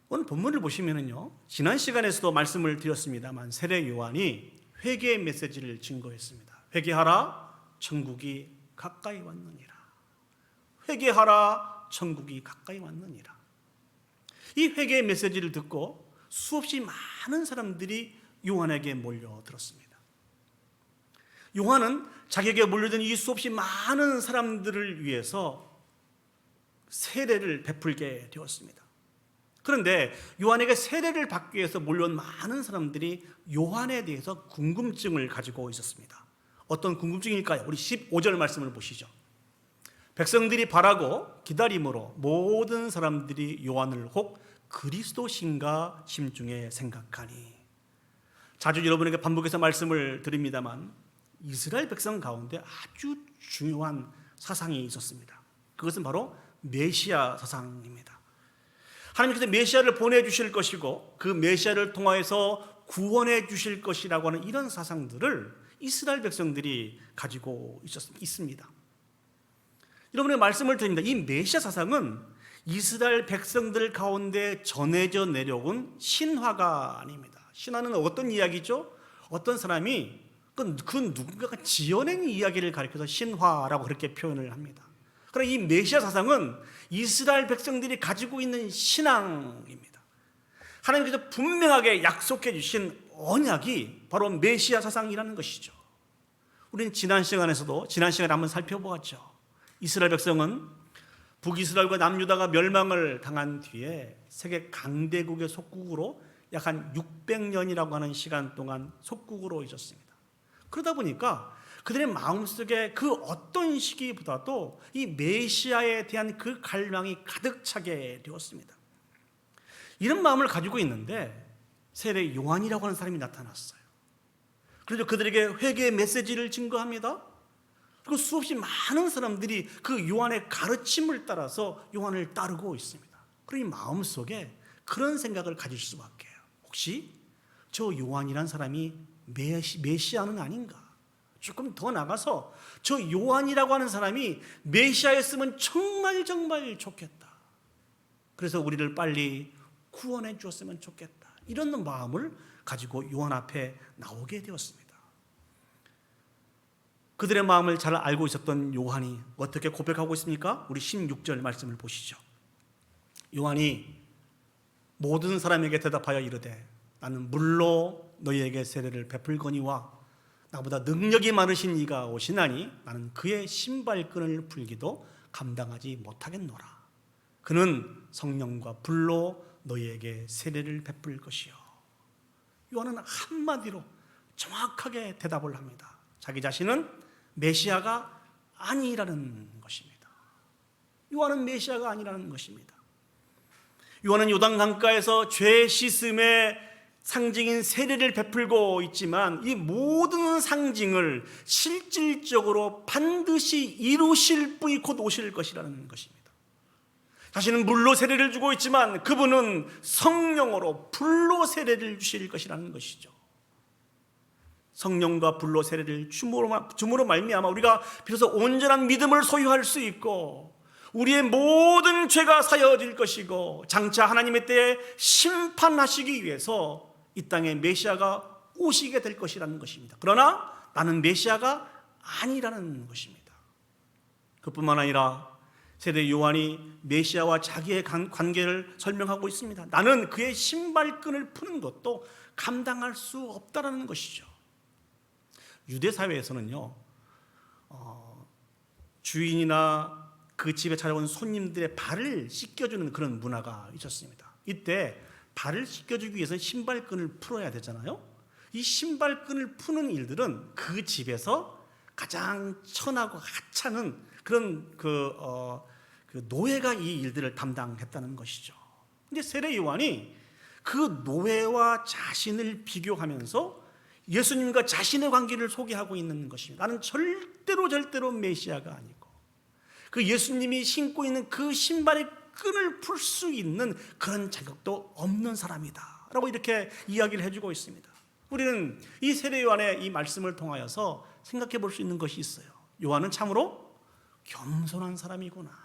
오늘 본문을 보시면은요, 지난 시간에서도 말씀을 드렸습니다만 세례 요한이 회개의 메시지를 증거했습니다. 회개하라, 천국이 가까이 왔느니라. 회개하라, 천국이 가까이 왔느니라. 이 회개의 메시지를 듣고 수없이 많은 사람들이 요한에게 몰려들었습니다. 요한은 자기에게 몰려든 이 수없이 많은 사람들을 위해서 세례를 베풀게 되었습니다. 그런데 요한에게 세례를 받기 위해서 몰려온 많은 사람들이 요한에 대해서 궁금증을 가지고 있었습니다. 어떤 궁금증일까요? 우리 15절 말씀을 보시죠. 백성들이 바라고 기다림으로 모든 사람들이 요한을 혹 그리스도신가 심중에 생각하니. 자주 여러분에게 반복해서 말씀을 드립니다만 이스라엘 백성 가운데 아주 중요한 사상이 있었습니다. 그것은 바로 메시아 사상입니다. 하나님께서 메시아를 보내주실 것이고 그 메시아를 통하여서 구원해 주실 것이라고 하는 이런 사상들을 이스라엘 백성들이 가지고 있습니다. 여러분의 말씀을 드립니다. 이 메시아 사상은 이스라엘 백성들 가운데 전해져 내려온 신화가 아닙니다. 신화는 어떤 이야기죠? 어떤 사람이 그 누군가가 지어낸 이야기를 가리켜서 신화라고 그렇게 표현을 합니다. 그러나 이 메시아 사상은 이스라엘 백성들이 가지고 있는 신앙입니다. 하나님께서 분명하게 약속해 주신 언약이 바로 메시아 사상이라는 것이죠. 우리는 지난 시간에 한번 살펴보았죠. 이스라엘 백성은 북이스라엘과 남유다가 멸망을 당한 뒤에 세계 강대국의 속국으로 약 한 600년이라고 하는 시간 동안 속국으로 있었습니다. 그러다 보니까 그들의 마음속에 그 어떤 시기보다도 이 메시아에 대한 그 갈망이 가득 차게 되었습니다. 이런 마음을 가지고 있는데 세례 요한이라고 하는 사람이 나타났어요. 그래서 그들에게 회개의 메시지를 증거합니다. 그리고 수없이 많은 사람들이 그 요한의 가르침을 따라서 요한을 따르고 있습니다. 그러니 마음속에 그런 생각을 가질 수밖에 해요. 혹시 저 요한이란 사람이 메시아는 아닌가? 조금 더 나가서 저 요한이라고 하는 사람이 메시아였으면 정말 좋겠다. 그래서 우리를 빨리 구원해 주었으면 좋겠다. 이런 마음을 가지고 요한 앞에 나오게 되었습니다. 그들의 마음을 잘 알고 있었던 요한이 어떻게 고백하고 있습니까? 우리 16절 말씀을 보시죠. 요한이 모든 사람에게 대답하여 이르되 나는 물로 너희에게 세례를 베풀거니와 나보다 능력이 많으신 이가 오시나니 나는 그의 신발끈을 풀기도 감당하지 못하겠노라. 그는 성령과 불로 너희에게 세례를 베풀 것이요. 요한은 한마디로 정확하게 대답을 합니다. 자기 자신은 메시아가 아니라는 것입니다. 요한은 메시아가 아니라는 것입니다. 요한은 요단 강가에서 죄 씻음의 상징인 세례를 베풀고 있지만 이 모든 상징을 실질적으로 반드시 이루실 분이 곧 오실 것이라는 것입니다. 자신은 물로 세례를 주고 있지만 그분은 성령으로 불로 세례를 주실 것이라는 것이죠. 성령과 불로 세례를 줌으로 말미암아 우리가 비로소 온전한 믿음을 소유할 수 있고 우리의 모든 죄가 사여질 것이고 장차 하나님의 때에 심판하시기 위해서 이 땅에 메시아가 오시게 될 것이라는 것입니다. 그러나 나는 메시아가 아니라는 것입니다. 그뿐만 아니라 세례 요한이 메시아와 자기의 관계를 설명하고 있습니다. 나는 그의 신발끈을 푸는 것도 감당할 수 없다라는 것이죠. 유대 사회에서는요, 주인이나 그 집에 찾아온 손님들의 발을 씻겨주는 그런 문화가 있었습니다. 이때 발을 씻겨주기 위해서 신발끈을 풀어야 되잖아요. 이 신발끈을 푸는 일들은 그 집에서 가장 천하고 하찮은 그런 그 노예가 이 일들을 담당했다는 것이죠. 근데 세례 요한이 그 노예와 자신을 비교하면서 예수님과 자신의 관계를 소개하고 있는 것입니다. 나는 절대로 메시아가 아니고 그 예수님이 신고 있는 그 신발의 끈을 풀 수 있는 그런 자격도 없는 사람이다 라고 이렇게 이야기를 해주고 있습니다. 우리는 이 세례 요한의 이 말씀을 통하여서 생각해 볼 수 있는 것이 있어요. 요한은 참으로 겸손한 사람이구나.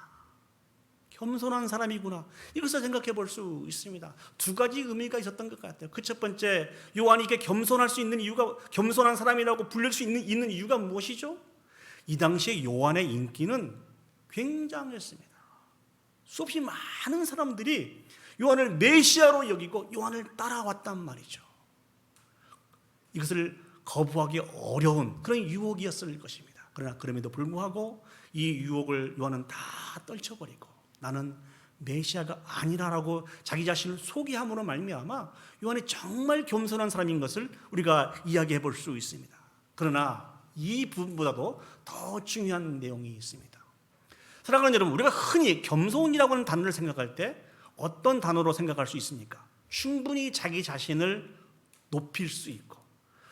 겸손한 사람이구나. 이것을 생각해 볼 수 있습니다. 두 가지 의미가 있었던 것 같아요. 그 첫 번째, 요한이 이렇게 겸손할 수 있는 이유가, 겸손한 사람이라고 불릴 수 있는 이유가 무엇이죠? 이 당시에 요한의 인기는 굉장했습니다. 수없이 많은 사람들이 요한을 메시아로 여기고 요한을 따라왔단 말이죠. 이것을 거부하기 어려운 그런 유혹이었을 것입니다. 그러나 그럼에도 불구하고 이 유혹을 요한은 다 떨쳐버리고 나는 메시아가 아니라라고 자기 자신을 소개함으로 말미암아 요한이 정말 겸손한 사람인 것을 우리가 이야기해 볼 수 있습니다. 그러나 이 부분보다도 더 중요한 내용이 있습니다. 사랑하는 여러분, 우리가 흔히 겸손이라고 하는 단어를 생각할 때 어떤 단어로 생각할 수 있습니까? 충분히 자기 자신을 높일 수 있고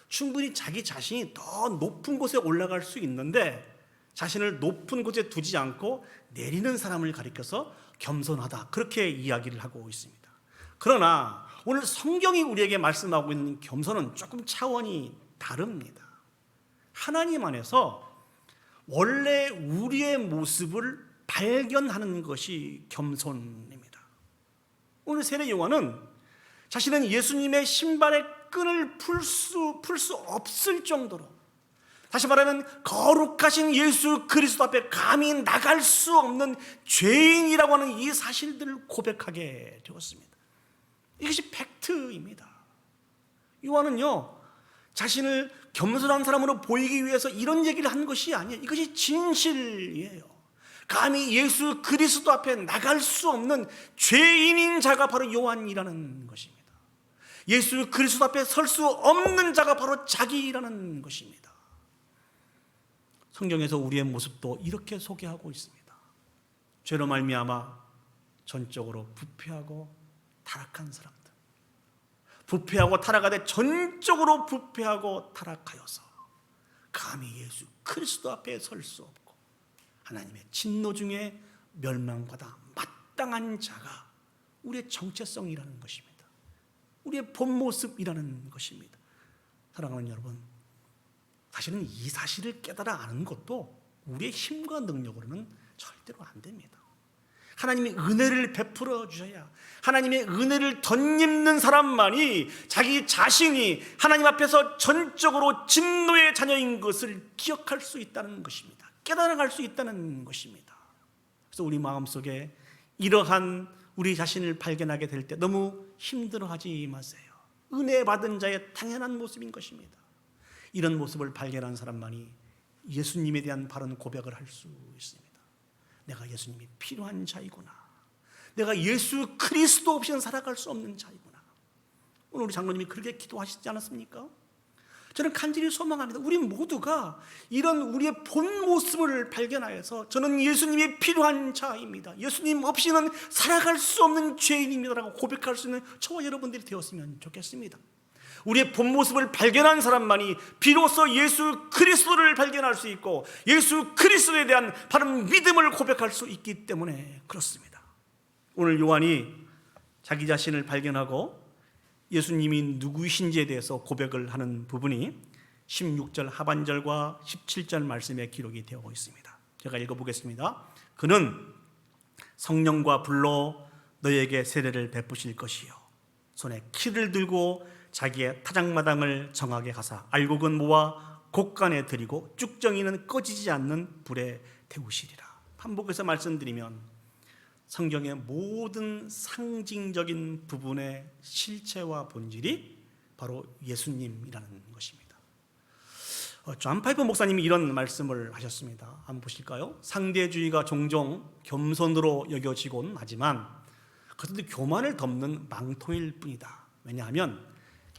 충분히 자기 자신이 더 높은 곳에 올라갈 수 있는데 자신을 높은 곳에 두지 않고 내리는 사람을 가리켜서 겸손하다, 그렇게 이야기를 하고 있습니다. 그러나 오늘 성경이 우리에게 말씀하고 있는 겸손은 조금 차원이 다릅니다. 하나님 안에서 원래 우리의 모습을 발견하는 것이 겸손입니다. 오늘 세례 요한은 자신은 예수님의 신발의 끈을 풀 수 없을 정도로, 다시 말하면 거룩하신 예수 그리스도 앞에 감히 나갈 수 없는 죄인이라고 하는 이 사실들을 고백하게 되었습니다. 이것이 팩트입니다. 요한은요, 자신을 겸손한 사람으로 보이기 위해서 이런 얘기를 한 것이 아니에요. 이것이 진실이에요. 감히 예수 그리스도 앞에 나갈 수 없는 죄인인 자가 바로 요한이라는 것입니다. 예수 그리스도 앞에 설 수 없는 자가 바로 자기라는 것입니다. 성경에서 우리의 모습도 이렇게 소개하고 있습니다. 죄로 말미암아 전적으로 부패하고 타락한 사람들, 부패하고 타락하되 전적으로 부패하고 타락하여서 감히 예수 그리스도 앞에 설 수 없고 하나님의 진노 중에 멸망받아 마땅한 자가 우리의 정체성이라는 것입니다. 우리의 본 모습이라는 것입니다. 사랑하는 여러분, 사실은 이 사실을 깨달아 아는 것도 우리의 힘과 능력으로는 절대로 안 됩니다. 하나님의 은혜를 베풀어 주셔야, 하나님의 은혜를 덧입는 사람만이 자기 자신이 하나님 앞에서 전적으로 진노의 자녀인 것을 기억할 수 있다는 것입니다. 깨달아갈 수 있다는 것입니다. 그래서 우리 마음속에 이러한 우리 자신을 발견하게 될 때 너무 힘들어하지 마세요. 은혜 받은 자의 당연한 모습인 것입니다. 이런 모습을 발견한 사람만이 예수님에 대한 바른 고백을 할 수 있습니다. 내가 예수님이 필요한 자이구나. 내가 예수 그리스도 없이는 살아갈 수 없는 자이구나. 오늘 우리 장로님이 그렇게 기도하시지 않았습니까? 저는 간절히 소망합니다. 우리 모두가 이런 우리의 본 모습을 발견하여서 저는 예수님이 필요한 자입니다, 예수님 없이는 살아갈 수 없는 죄인입니다라고 고백할 수 있는 저와 여러분들이 되었으면 좋겠습니다. 우리의 본 모습을 발견한 사람만이 비로소 예수 그리스도를 발견할 수 있고 예수 그리스도에 대한 바른 믿음을 고백할 수 있기 때문에 그렇습니다. 오늘 요한이 자기 자신을 발견하고 예수님이 누구이신지에 대해서 고백을 하는 부분이 16절 하반절과 17절 말씀에 기록이 되어 있습니다. 제가 읽어보겠습니다. 그는 성령과 불로 너에게 세례를 베푸실 것이요 손에 키를 들고 자기의 타작마당을 정하게 하사 알곡은 모아 곡간에 들이고 쭉정이는 꺼지지 않는 불에 태우시리라. 반복해서 말씀드리면 성경의 모든 상징적인 부분의 실체와 본질이 바로 예수님이라는 것입니다. 존 파이퍼 목사님이 이런 말씀을 하셨습니다. 한번 보실까요? 상대주의가 종종 겸손으로 여겨지곤 하지만 그것도 교만을 덮는 망토일 뿐이다. 왜냐하면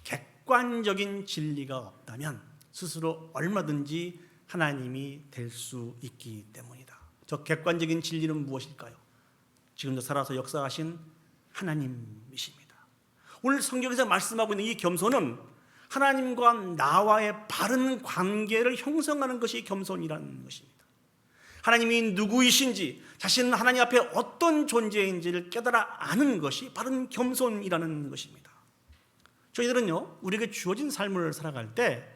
객관적인 진리가 없다면 스스로 얼마든지 하나님이 될 수 있기 때문이다. 저 객관적인 진리는 무엇일까요? 지금도 살아서 역사하신 하나님이십니다. 오늘 성경에서 말씀하고 있는 이 겸손은 하나님과 나와의 바른 관계를 형성하는 것이 겸손이라는 것입니다. 하나님이 누구이신지, 자신은 하나님 앞에 어떤 존재인지를 깨달아 아는 것이 바른 겸손이라는 것입니다. 저희들은요, 우리에게 주어진 삶을 살아갈 때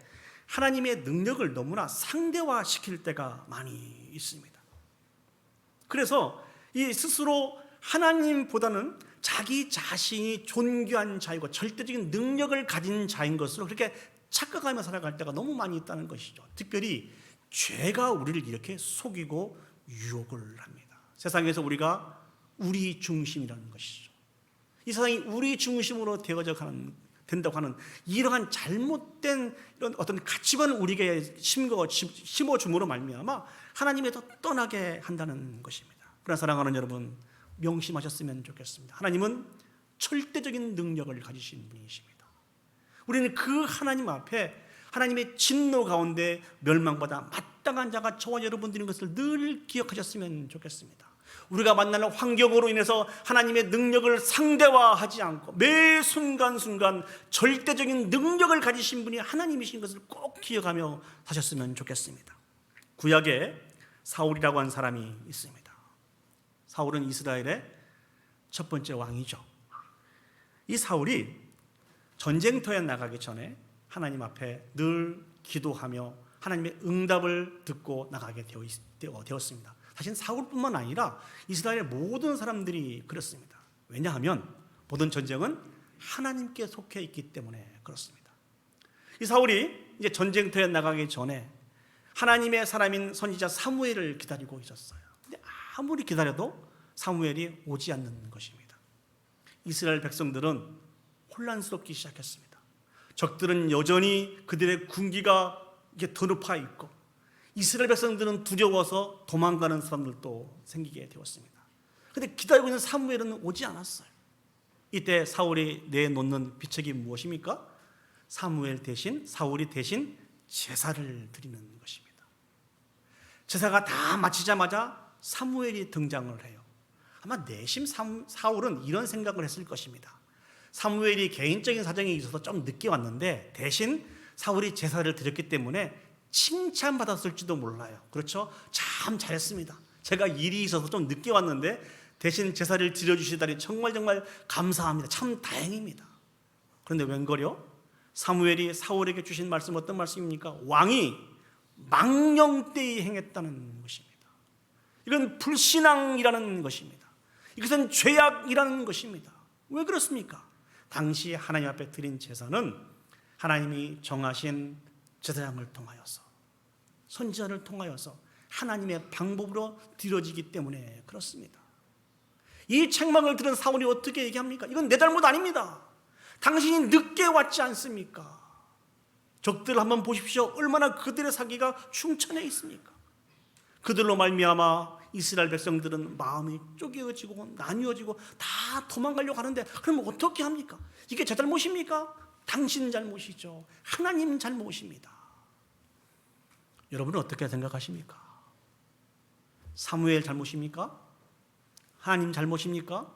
하나님의 능력을 너무나 상대화시킬 때가 많이 있습니다. 그래서 이 스스로 하나님보다는 자기 자신이 존귀한 자이고 절대적인 능력을 가진 자인 것으로 그렇게 착각하며 살아갈 때가 너무 많이 있다는 것이죠. 특별히 죄가 우리를 이렇게 속이고 유혹을 합니다. 세상에서 우리가 우리 중심이라는 것이죠. 이 세상이 우리 중심으로 된다고 하는 이러한 잘못된 이런 어떤 가치관을 우리에게 심어줌으로 말미암아 하나님에서 떠나게 한다는 것입니다. 그러나 사랑하는 여러분, 명심하셨으면 좋겠습니다. 하나님은 절대적인 능력을 가지신 분이십니다. 우리는 그 하나님 앞에 하나님의 진노 가운데 멸망받아 마땅한 자가 저와 여러분들인 것을 늘 기억하셨으면 좋겠습니다. 우리가 만나는 환경으로 인해서 하나님의 능력을 상대화하지 않고 매 순간순간 절대적인 능력을 가지신 분이 하나님이신 것을 꼭 기억하며 사셨으면 좋겠습니다. 구약에 사울이라고 하는 사람이 있습니다. 사울은 이스라엘의 첫 번째 왕이죠. 이 사울이 전쟁터에 나가기 전에 하나님 앞에 늘 기도하며 하나님의 응답을 듣고 나가게 되었습니다. 사실 사울뿐만 아니라 이스라엘의 모든 사람들이 그렇습니다. 왜냐하면 모든 전쟁은 하나님께 속해 있기 때문에 그렇습니다. 이 사울이 이제 전쟁터에 나가기 전에 하나님의 사람인 선지자 사무엘을 기다리고 있었어요. 근데 아무리 기다려도 사무엘이 오지 않는 것입니다. 이스라엘 백성들은 혼란스럽기 시작했습니다. 적들은 여전히 그들의 군기가 이렇게 더 높아 있고 이스라엘 백성들은 두려워서 도망가는 사람들도 생기게 되었습니다. 그런데 기다리고 있는 사무엘은 오지 않았어요. 이때 사울이 내놓는 비책이 무엇입니까? 사울이 대신 제사를 드리는 것입니다. 제사가 다 마치자마자 사무엘이 등장을 해요. 아마 내심 사울은 이런 생각을 했을 것입니다. 사무엘이 개인적인 사정이 있어서 좀 늦게 왔는데 대신 사울이 제사를 드렸기 때문에 칭찬받았을지도 몰라요. 그렇죠? 참 잘했습니다. 제가 일이 있어서 좀 늦게 왔는데 대신 제사를 드려주시다니 정말 감사합니다. 참 다행입니다. 그런데 웬걸요? 사무엘이 사울에게 주신 말씀 어떤 말씀입니까? 왕이 망령되이 행했다는 것입니다. 이건 불신앙이라는 것입니다. 이것은 죄악이라는 것입니다. 왜 그렇습니까? 당시 하나님 앞에 드린 제사는 하나님이 정하신 제사장을 통하여서 선지자를 통하여서 하나님의 방법으로 드려지기 때문에 그렇습니다. 이 책망을 들은 사울이 어떻게 얘기합니까? 이건 내 잘못 아닙니다. 당신이 늦게 왔지 않습니까? 적들 한번 보십시오. 얼마나 그들의 사기가 충천해 있습니까? 그들로 말미암아 이스라엘 백성들은 마음이 쪼개어지고 나뉘어지고 다 도망가려고 하는데, 그럼 어떻게 합니까? 이게 제 잘못입니까? 당신 잘못이죠. 하나님 잘못입니다. 여러분은 어떻게 생각하십니까? 사무엘 잘못입니까? 하나님 잘못입니까?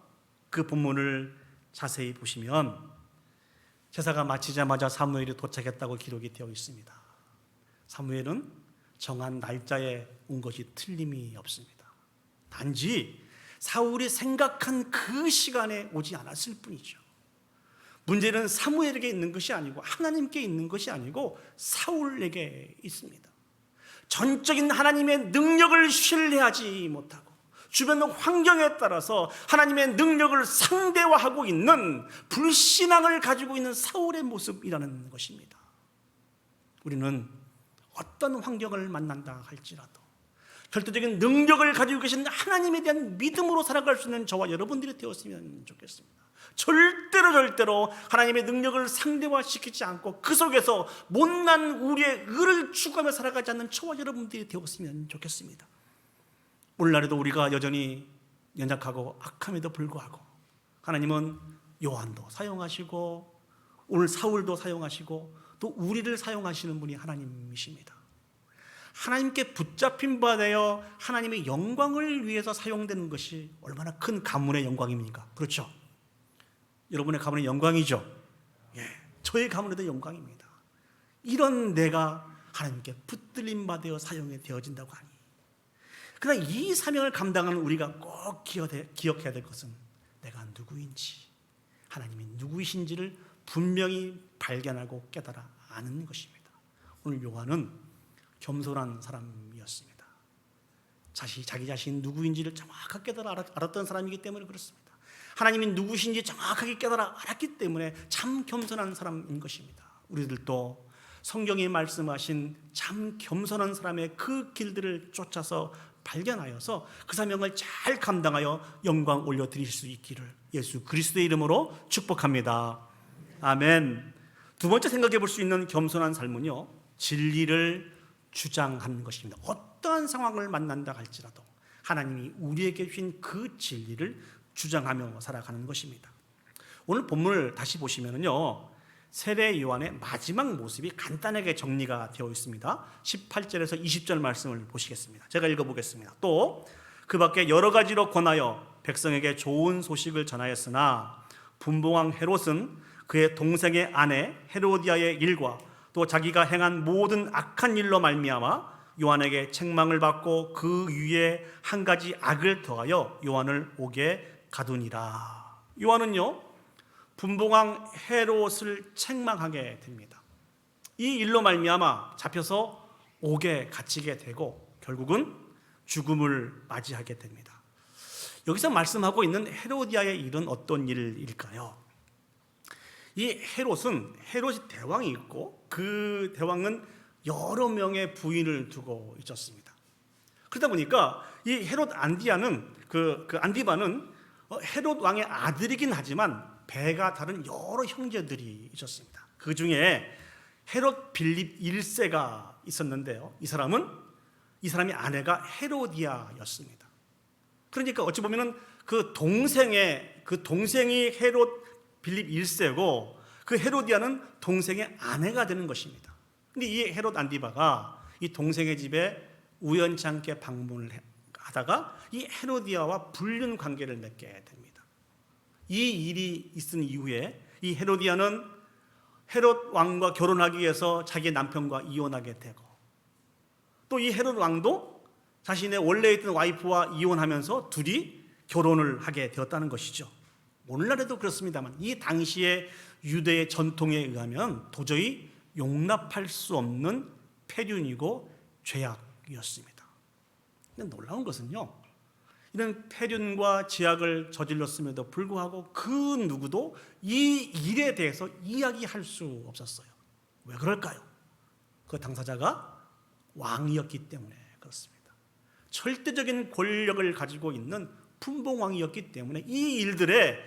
그 본문을 자세히 보시면 제사가 마치자마자 사무엘이 도착했다고 기록이 되어 있습니다. 사무엘은 정한 날짜에 온 것이 틀림이 없습니다. 단지 사울이 생각한 그 시간에 오지 않았을 뿐이죠. 문제는 사무엘에게 있는 것이 아니고 하나님께 있는 것이 아니고 사울에게 있습니다. 전적인 하나님의 능력을 신뢰하지 못하고 주변 환경에 따라서 하나님의 능력을 상대화하고 있는 불신앙을 가지고 있는 사울의 모습이라는 것입니다. 우리는 어떤 환경을 만난다 할지라도 절대적인 능력을 가지고 계신 하나님에 대한 믿음으로 살아갈 수 있는 저와 여러분들이 되었으면 좋겠습니다. 절대로 하나님의 능력을 상대화시키지 않고 그 속에서 못난 우리의 의를 추구하며 살아가지 않는 저와 여러분들이 되었으면 좋겠습니다. 오늘날에도 우리가 여전히 연약하고 악함에도 불구하고 하나님은 요한도 사용하시고 오늘 사울도 사용하시고 또 우리를 사용하시는 분이 하나님이십니다. 하나님께 붙잡힌 바 되어 하나님의 영광을 위해서 사용되는 것이 얼마나 큰 가문의 영광입니까? 그렇죠? 여러분의 가문의 영광이죠. 저의 가문에도 영광입니다. 이런 내가 하나님께 붙들림 바 되어 사용이 되어진다고 하니, 그러나 이 사명을 감당하는 우리가 꼭 기억해야 될 것은 내가 누구인지, 하나님이 누구이신지를 분명히 발견하고 깨달아 아는 것입니다. 오늘 요한은 겸손한 사람이었습니다. 자기 자신 누구인지를 정확하게 깨달아 알았던 사람이기 때문에 그렇습니다. 하나님이 누구신지 정확하게 깨달아 알았기 때문에 참 겸손한 사람인 것입니다. 우리들도 성경이 말씀하신 참 겸손한 사람의 그 길들을 쫓아서 발견하여서 그 사명을 잘 감당하여 영광 올려드릴 수 있기를 예수 그리스도의 이름으로 축복합니다. 아멘. 두 번째 생각해 볼 수 있는 겸손한 삶은요, 진리를 주장하는 것입니다. 어떠한 상황을 만난다 할지라도 하나님이 우리에게 주신 그 진리를 주장하며 살아가는 것입니다. 오늘 본문을 다시 보시면요, 세례 요한의 마지막 모습이 간단하게 정리가 되어 있습니다. 18절에서 20절 말씀을 보시겠습니다. 제가 읽어보겠습니다. 또 그 밖에 여러 가지로 권하여 백성에게 좋은 소식을 전하였으나 분봉왕 헤롯은 그의 동생의 아내 헤로디아의 일과 또 자기가 행한 모든 악한 일로 말미암아 요한에게 책망을 받고 그 위에 한 가지 악을 더하여 요한을 옥에 가두니라. 요한은요, 분봉왕 헤롯을 책망하게 됩니다. 이 일로 말미암아 잡혀서 옥에 갇히게 되고 결국은 죽음을 맞이하게 됩니다. 여기서 말씀하고 있는 헤로디아의 일은 어떤 일일까요? 이 헤롯이 대왕이 있고 그 대왕은 여러 명의 부인을 두고 있었습니다. 그러다 보니까 이 헤롯 안디바는 헤롯 왕의 아들이긴 하지만 배가 다른 여러 형제들이 있었습니다. 그 중에 헤롯 빌립 1세가 있었는데요, 이 사람의 아내가 헤로디아였습니다. 그러니까 어찌 보면은 그 동생이 헤롯 빌립 1세고 그 헤로디아는 동생의 아내가 되는 것입니다. 근데 이 헤롯 안디바가 이 동생의 집에 우연찮게 방문을 하다가 이 헤로디아와 불륜 관계를 맺게 됩니다. 이 일이 있은 이후에 이 헤로디아는 헤롯 왕과 결혼하기 위해서 자기 남편과 이혼하게 되고, 또 이 헤롯 왕도 자신의 원래 있던 와이프와 이혼하면서 둘이 결혼을 하게 되었다는 것이죠. 오늘날에도 그렇습니다만 이 당시의 유대의 전통에 의하면 도저히 용납할 수 없는 폐륜이고 죄악이었습니다. 근데 놀라운 것은요, 이런 폐륜과 죄악을 저질렀음에도 불구하고 그 누구도 이 일에 대해서 이야기할 수 없었어요. 왜 그럴까요? 그 당사자가 왕이었기 때문에 그렇습니다. 절대적인 권력을 가지고 있는 분봉왕이었기 때문에 이 일들에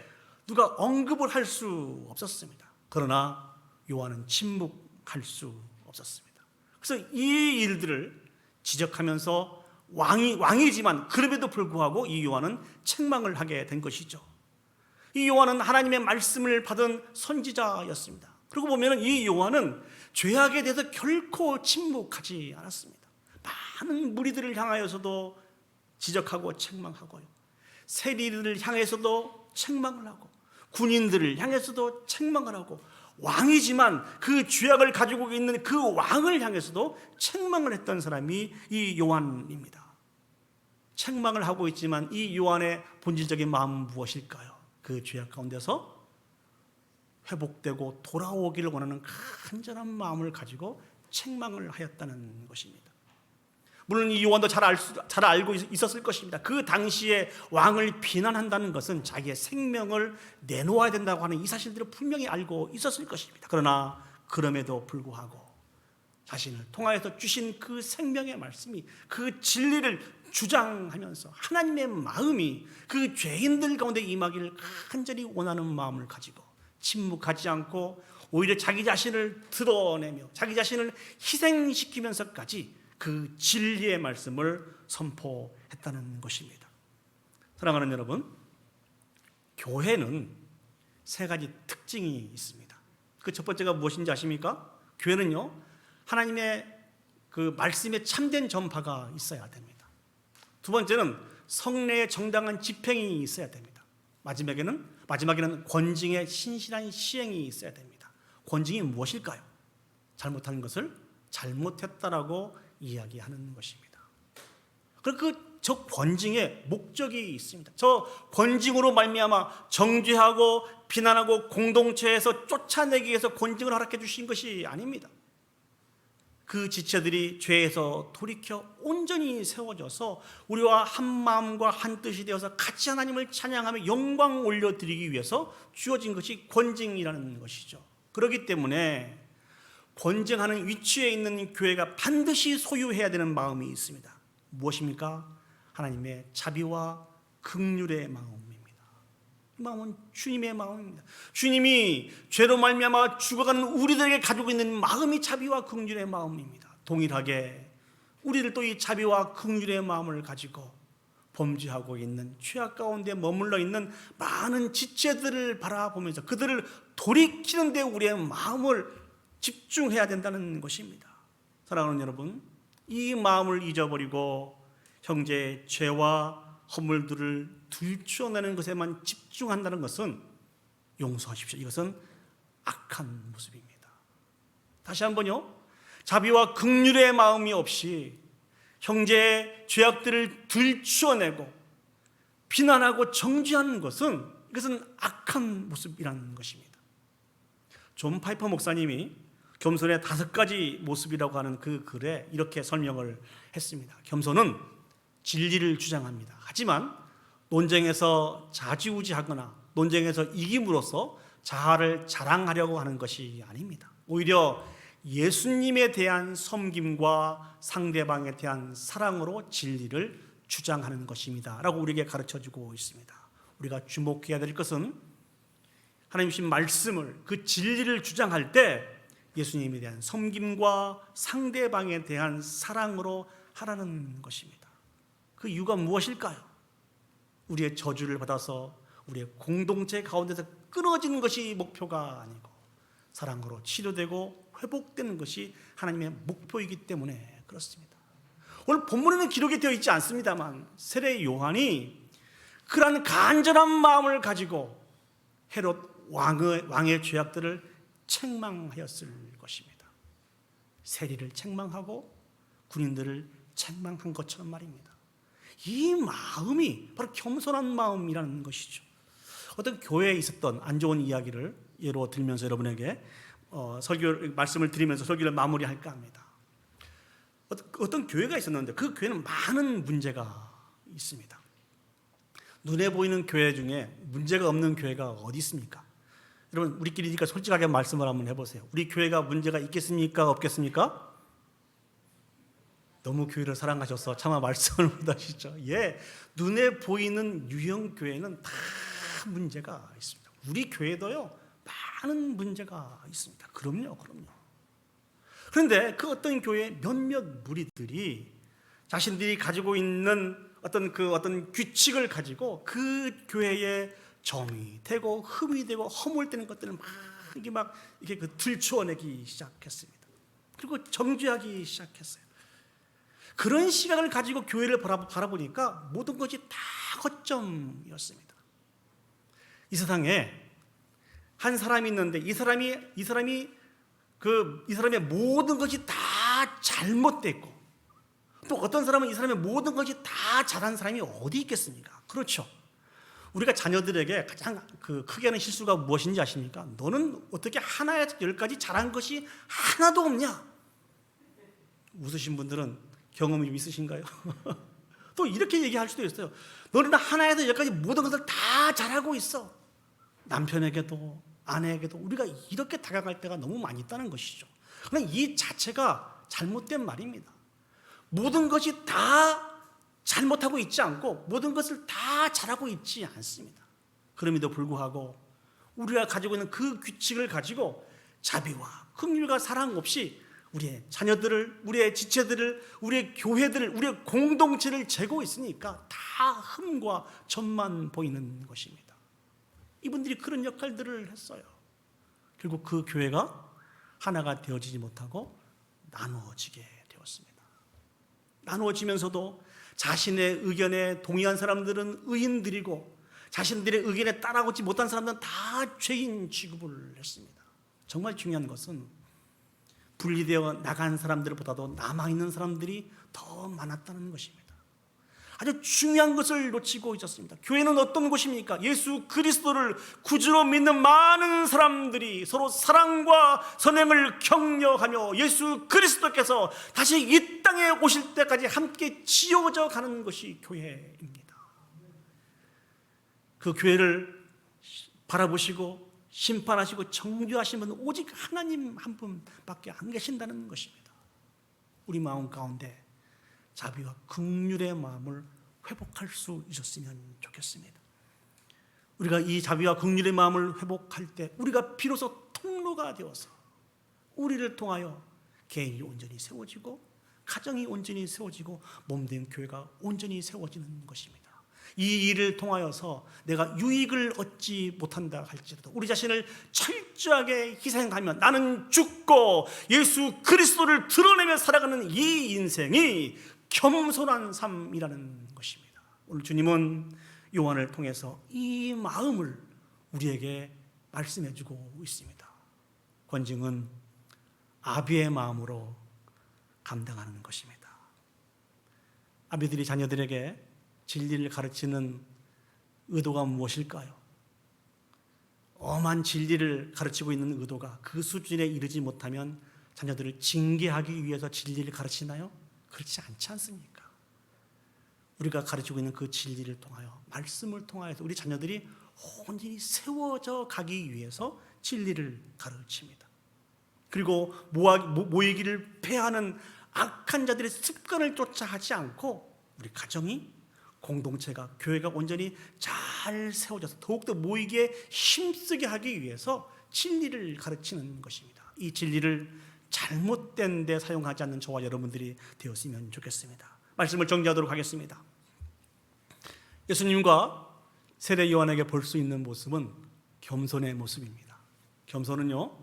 누가 언급을 할 수 없었습니다. 그러나 요한은 침묵할 수 없었습니다. 그래서 이 일들을 지적하면서 왕이지만 그럼에도 불구하고 이 요한은 책망을 하게 된 것이죠. 이 요한은 하나님의 말씀을 받은 선지자였습니다. 그리고 보면 이 요한은 죄악에 대해서 결코 침묵하지 않았습니다. 많은 무리들을 향하여서도 지적하고 책망하고요, 세리들을 향해서도 책망을 하고, 군인들을 향해서도 책망을 하고, 왕이지만 그 죄악을 가지고 있는 그 왕을 향해서도 책망을 했던 사람이 이 요한입니다. 책망을 하고 있지만 이 요한의 본질적인 마음은 무엇일까요? 그 죄악 가운데서 회복되고 돌아오기를 원하는 간절한 마음을 가지고 책망을 하였다는 것입니다. 물론 이 요한도 잘 알고 있었을 것입니다. 그 당시에 왕을 비난한다는 것은 자기의 생명을 내놓아야 된다고 하는 이 사실들을 분명히 알고 있었을 것입니다. 그러나 그럼에도 불구하고 자신을 통하여서 주신 그 생명의 말씀이, 그 진리를 주장하면서 하나님의 마음이 그 죄인들 가운데 임하기를 간절히 원하는 마음을 가지고 침묵하지 않고 오히려 자기 자신을 드러내며 자기 자신을 희생시키면서까지 그 진리의 말씀을 선포했다는 것입니다. 사랑하는 여러분, 교회는 세 가지 특징이 있습니다. 그 첫 번째가 무엇인지 아십니까? 교회는요, 하나님의 그 말씀에 참된 전파가 있어야 됩니다. 두 번째는 성례의 정당한 집행이 있어야 됩니다. 마지막에는 권징의 신실한 시행이 있어야 됩니다. 권징이 무엇일까요? 잘못한 것을 잘못했다라고 이야기하는 것입니다. 그리고 저 권징의 목적이 있습니다. 저 권징으로 말미암아 정죄하고 비난하고 공동체에서 쫓아내기 위해서 권징을 허락해 주신 것이 아닙니다. 그 지체들이 죄에서 돌이켜 온전히 세워져서 우리와 한 마음과 한 뜻이 되어서 같이 하나님을 찬양하며 영광 올려드리기 위해서 주어진 것이 권징이라는 것이죠. 그렇기 때문에 권징하는 위치에 있는 교회가 반드시 소유해야 되는 마음이 있습니다. 무엇입니까? 하나님의 자비와 긍휼의 마음입니다. 이 마음은 주님의 마음입니다. 주님이 죄로 말미암아 죽어가는 우리들에게 가지고 있는 마음이 자비와 긍휼의 마음입니다. 동일하게 우리들도 이 자비와 긍휼의 마음을 가지고 범죄하고 있는 죄악 가운데 머물러 있는 많은 지체들을 바라보면서 그들을 돌이키는 데 우리의 마음을 집중해야 된다는 것입니다. 사랑하는 여러분, 이 마음을 잊어버리고 형제의 죄와 허물들을 들추어내는 것에만 집중한다는 것은 용서하십시오, 이것은 악한 모습입니다. 다시 한번요, 자비와 긍휼의 마음이 없이 형제의 죄악들을 들추어내고 비난하고 정죄하는 것은 이것은 악한 모습이라는 것입니다. 존 파이퍼 목사님이 겸손의 5가지 모습이라고 하는 그 글에 이렇게 설명을 했습니다. 겸손은 진리를 주장합니다. 하지만 논쟁에서 좌지우지하거나 논쟁에서 이김으로써 자아를 자랑하려고 하는 것이 아닙니다. 오히려 예수님에 대한 섬김과 상대방에 대한 사랑으로 진리를 주장하는 것입니다 라고 우리에게 가르쳐주고 있습니다. 우리가 주목해야 될 것은 하나님 주신 말씀을, 그 진리를 주장할 때 예수님에 대한 섬김과 상대방에 대한 사랑으로 하라는 것입니다. 그 이유가 무엇일까요? 우리의 저주를 받아서 우리의 공동체 가운데서 끊어지는 것이 목표가 아니고 사랑으로 치료되고 회복되는 것이 하나님의 목표이기 때문에 그렇습니다. 오늘 본문에는 기록이 되어 있지 않습니다만 세례 요한이 그러한 간절한 마음을 가지고 헤롯 왕의 죄악들을 책망하였을 것입니다. 세리를 책망하고 군인들을 책망한 것처럼 말입니다. 이 마음이 바로 겸손한 마음이라는 것이죠. 어떤 교회에 있었던 안 좋은 이야기를 예로 들면서 여러분에게 말씀을 드리면서 설교를 마무리할까 합니다. 어떤 교회가 있었는데 그 교회는 많은 문제가 있습니다. 눈에 보이는 교회 중에 문제가 없는 교회가 어디 있습니까? 여러분, 우리끼리니까 솔직하게 말씀을 한번 해보세요. 우리 교회가 문제가 있겠습니까? 없겠습니까? 너무 교회를 사랑하셔서 차마 말씀을 못하시죠. 예, 눈에 보이는 유형 교회는 다 문제가 있습니다. 우리 교회도요, 많은 문제가 있습니다. 그럼요. 그런데 그 어떤 교회 몇몇 무리들이 자신들이 가지고 있는 어떤 규칙을 가지고 그 교회에 점이 되고 흠이 되고 허물되는 것들을 이렇게 들추어내기 시작했습니다. 그리고 정죄하기 시작했어요. 그런 시각을 가지고 교회를 바라보니까 모든 것이 다 허점이었습니다. 이 세상에 한 사람이 있는데 이 사람의 모든 것이 다 잘못됐고, 또 어떤 사람은 이 사람의 모든 것이 다 잘한 사람이 어디 있겠습니까? 그렇죠. 우리가 자녀들에게 가장 크게 하는 실수가 무엇인지 아십니까? 너는 어떻게 하나에서 10가지 잘한 것이 하나도 없냐? 웃으신 분들은 경험이 좀 있으신가요? 또 이렇게 얘기할 수도 있어요. 너는 하나에서 10가지 모든 것을 다 잘하고 있어. 남편에게도 아내에게도 우리가 이렇게 다가갈 때가 너무 많이 있다는 것이죠. 그러나 이 자체가 잘못된 말입니다. 모든 것이 다 잘못하고 있지 않고 모든 것을 다 잘하고 있지 않습니다. 그럼에도 불구하고 우리가 가지고 있는 그 규칙을 가지고 자비와 긍휼과 사랑 없이 우리의 자녀들을, 우리의 지체들을, 우리의 교회들을, 우리의 공동체를 재고 있으니까 다 흠과 점만 보이는 것입니다. 이분들이 그런 역할들을 했어요. 결국 그 교회가 하나가 되어지지 못하고 나누어지게 되었습니다. 나누어지면서도 자신의 의견에 동의한 사람들은 의인들이고 자신들의 의견에 따라오지 못한 사람들은 다 죄인 취급을 했습니다. 정말 중요한 것은 분리되어 나간 사람들보다도 남아있는 사람들이 더 많았다는 것입니다. 아주 중요한 것을 놓치고 있었습니다. 교회는 어떤 곳입니까? 예수 그리스도를 구주로 믿는 많은 사람들이 서로 사랑과 선행을 격려하며 예수 그리스도께서 다시 이 땅에 오실 때까지 함께 지어져 가는 것이 교회입니다. 그 교회를 바라보시고 심판하시고 정죄하시는 분은 오직 하나님 한 분밖에 안 계신다는 것입니다. 우리 마음 가운데 자비와 긍휼의 마음을 회복할 수 있었으면 좋겠습니다. 우리가 이 자비와 긍휼의 마음을 회복할 때 우리가 비로소 통로가 되어서 우리를 통하여 개인이 온전히 세워지고 가정이 온전히 세워지고 몸된 교회가 온전히 세워지는 것입니다. 이 일을 통하여서 내가 유익을 얻지 못한다 할지라도 우리 자신을 철저하게 희생하며 나는 죽고 예수 그리스도를 드러내며 살아가는 이 인생이 겸손한 삶이라는 것입니다. 오늘 주님은 요한을 통해서 이 마음을 우리에게 말씀해 주고 있습니다. 권징은 아비의 마음으로 감당하는 것입니다. 아비들이 자녀들에게 진리를 가르치는 의도가 무엇일까요? 엄한 진리를 가르치고 있는 의도가 그 수준에 이르지 못하면 자녀들을 징계하기 위해서 진리를 가르치나요? 그렇지 않지 않습니까? 우리가 가르치고 있는 그 진리를 통하여 말씀을 통하여서 우리 자녀들이 온전히 세워져 가기 위해서 진리를 가르칩니다. 그리고 모이기를 패하는 악한 자들의 습관을 쫓아 하지 않고 우리 가정이 공동체가 교회가 온전히 잘 세워져서 더욱더 모이기에 힘쓰게 하기 위해서 진리를 가르치는 것입니다. 이 진리를 잘못된 데 사용하지 않는 저와 여러분들이 되었으면 좋겠습니다. 말씀을 정리하도록 하겠습니다. 예수님과 세례 요한에게 볼 수 있는 모습은 겸손의 모습입니다. 겸손은요,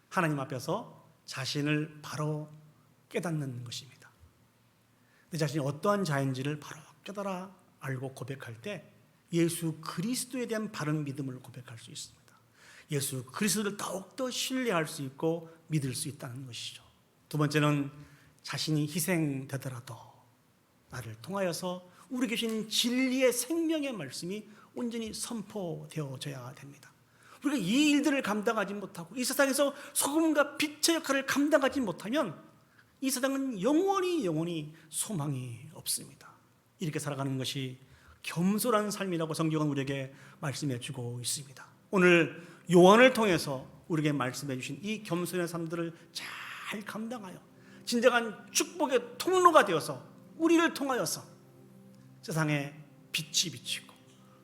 하나님 앞에서 자신을 바로 깨닫는 것입니다. 내 자신이 어떠한 자인지를 바로 깨달아 알고 고백할 때 예수 그리스도에 대한 바른 믿음을 고백할 수 있습니다. 예수 그리스도를 더욱더 신뢰할 수 있고 믿을 수 있다는 것이죠. 두 번째는 자신이 희생되더라도 나를 통하여서 우리 계신 진리의 생명의 말씀이 온전히 선포되어져야 됩니다. 우리가 이 일들을 감당하지 못하고 이 세상에서 소금과 빛의 역할을 감당하지 못하면 이 세상은 영원히 소망이 없습니다. 이렇게 살아가는 것이 겸손한 삶이라고 성경은 우리에게 말씀해 주고 있습니다. 오늘 요한을 통해서 우리에게 말씀해 주신 이 겸손의 삶들을 잘 감당하여 진정한 축복의 통로가 되어서 우리를 통하여서 세상에 빛이 비치고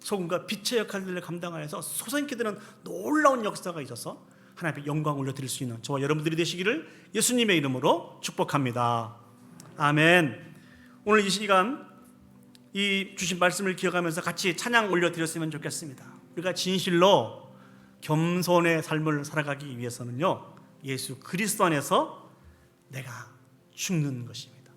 소금과 빛의 역할들을 감당하여서 솟아있게 되는 놀라운 역사가 있어서 하나님 앞에 영광 올려드릴 수 있는 저와 여러분들이 되시기를 예수님의 이름으로 축복합니다. 아멘. 오늘 이 시간 이 주신 말씀을 기억하면서 같이 찬양 올려드렸으면 좋겠습니다. 우리가 진실로 겸손의 삶을 살아가기 위해서는요, 예수 그리스도 안에서 내가 죽는 것입니다.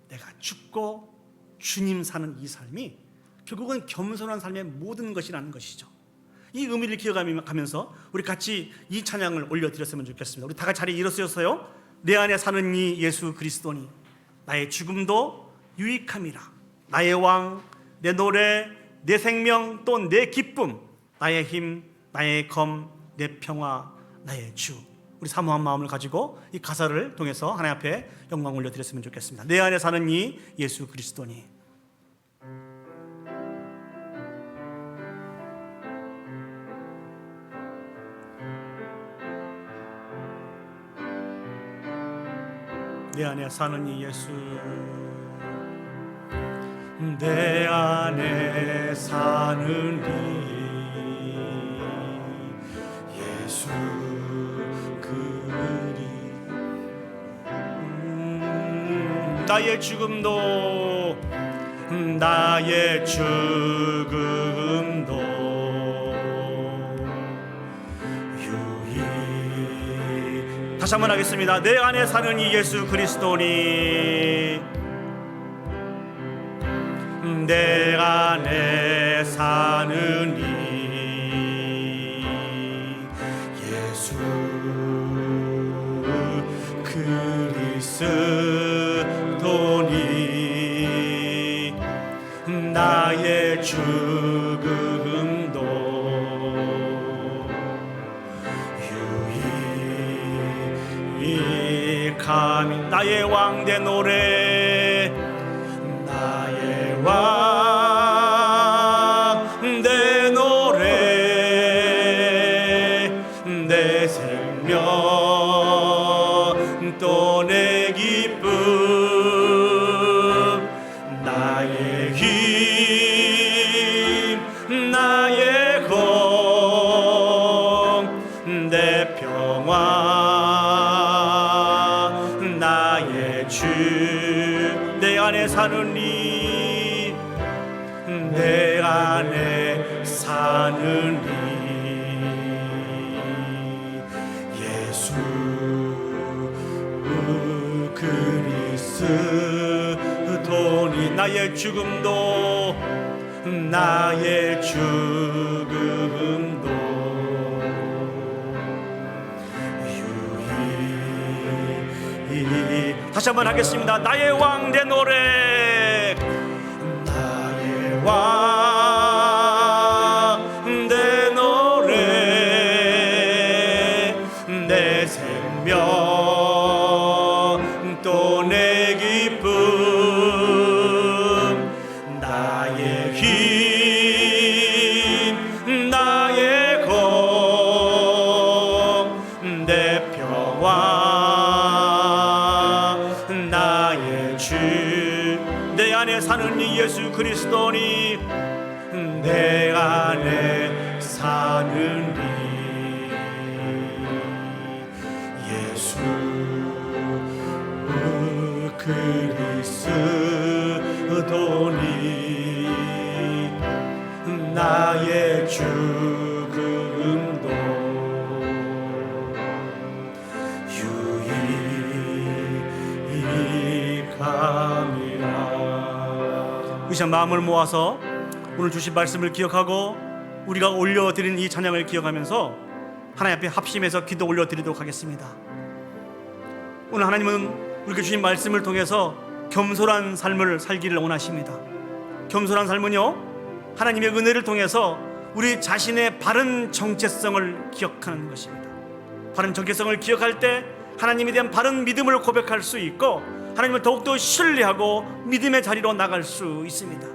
내가 죽고 주님 사는 이 삶이 결국은 겸손한 삶의 모든 것이라는 것이죠. 이 의미를 기억하면서 우리 같이 이 찬양을 올려드렸으면 좋겠습니다. 우리 다 같이 자리에 일어서서요, 내 안에 사는 이 예수 그리스도니 나의 죽음도 유익함이라. 나의 왕, 내 노래, 내 생명, 또 내 기쁨, 나의 힘, 나의 검, 내 평화, 나의 주. 우리 사모한 마음을 가지고 이 가사를 통해서 하나님 앞에 영광 올려드렸으면 좋겠습니다. 내 안에 사는 이 예수 그리스도니. 내 안에 사는 이 예수, 내 안에 사는 이 예수 나의 죽음도 나의 죽음도 유익. 다시 한번 하겠습니다. 내 안에 사는 이 예수 그리스도니 내 안에 사는 이 예수 그리스도니 나의 죽음도 유익함이. 나의 왕 내 노래, 나의 왕 내 노래, 내 생명 또 내 기쁨, 나의 힘, 나의 검, 내 평화, 나의 주. 내 안에 사는 이, 내 안에 사는 이 예수 그리스도니 나의 죽음도 나의 죽음도 유익. 다시 한번 하겠습니다. 나의 왕 내 노래, 나의 왕 내 노래, 내 생명 또 내 기쁨, 나의 힘, 나의 검, 내 평화, 나의 주. 내 안에 사는 이 예수 그리스도니 내 안에 사는 이 예수 그리스도니 나의 죽음도 유익함이라. 이제 마음을 모아서 오늘 주신 말씀을 기억하고 우리가 올려드린 이 찬양을 기억하면서 하나님 앞에 합심해서 기도 올려드리도록 하겠습니다. 오늘 하나님은 우리에게 주신 말씀을 통해서 겸손한 삶을 살기를 원하십니다. 겸손한 삶은요, 하나님의 은혜를 통해서 우리 자신의 바른 정체성을 기억하는 것입니다. 바른 정체성을 기억할 때 하나님에 대한 바른 믿음을 고백할 수 있고 하나님을 더욱더 신뢰하고 믿음의 자리로 나갈 수 있습니다.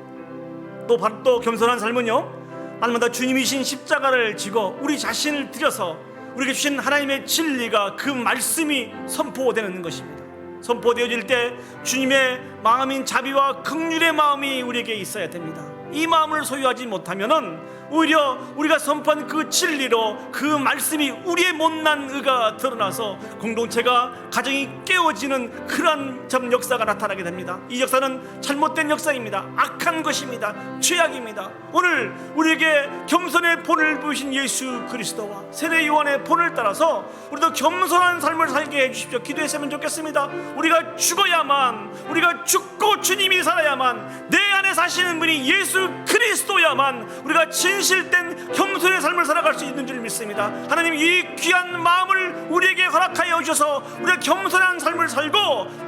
또 겸손한 삶은요, 날마다 주님이신 십자가를 지고 우리 자신을 들여서 우리에게 주신 하나님의 진리가 그 말씀이 선포되는 것입니다. 선포되어질 때 주님의 마음인 자비와 긍휼의 마음이 우리에게 있어야 됩니다. 이 마음을 소유하지 못하면은 오히려 우리가 선포한 그 진리로 그 말씀이 우리의 못난 의가 드러나서 공동체가 가정이 깨어지는 그러한 역사가 나타나게 됩니다. 이 역사는 잘못된 역사입니다. 악한 것입니다. 죄악입니다. 오늘 우리에게 겸손의 본을 보이신 예수 그리스도와 세례 요한의 본을 따라서 우리도 겸손한 삶을 살게 해주십시오. 기도했으면 좋겠습니다. 우리가 죽어야만, 우리가 죽고 주님이 살아야만, 내 안에 사시는 분이 예수 그리스도야만 우리가 진실된 겸손의 삶을 살아갈 수 있는 줄 믿습니다. 하나님, 이 귀한 마음을 우리에게 허락하여 주셔서 우리가 겸손한 삶을 살고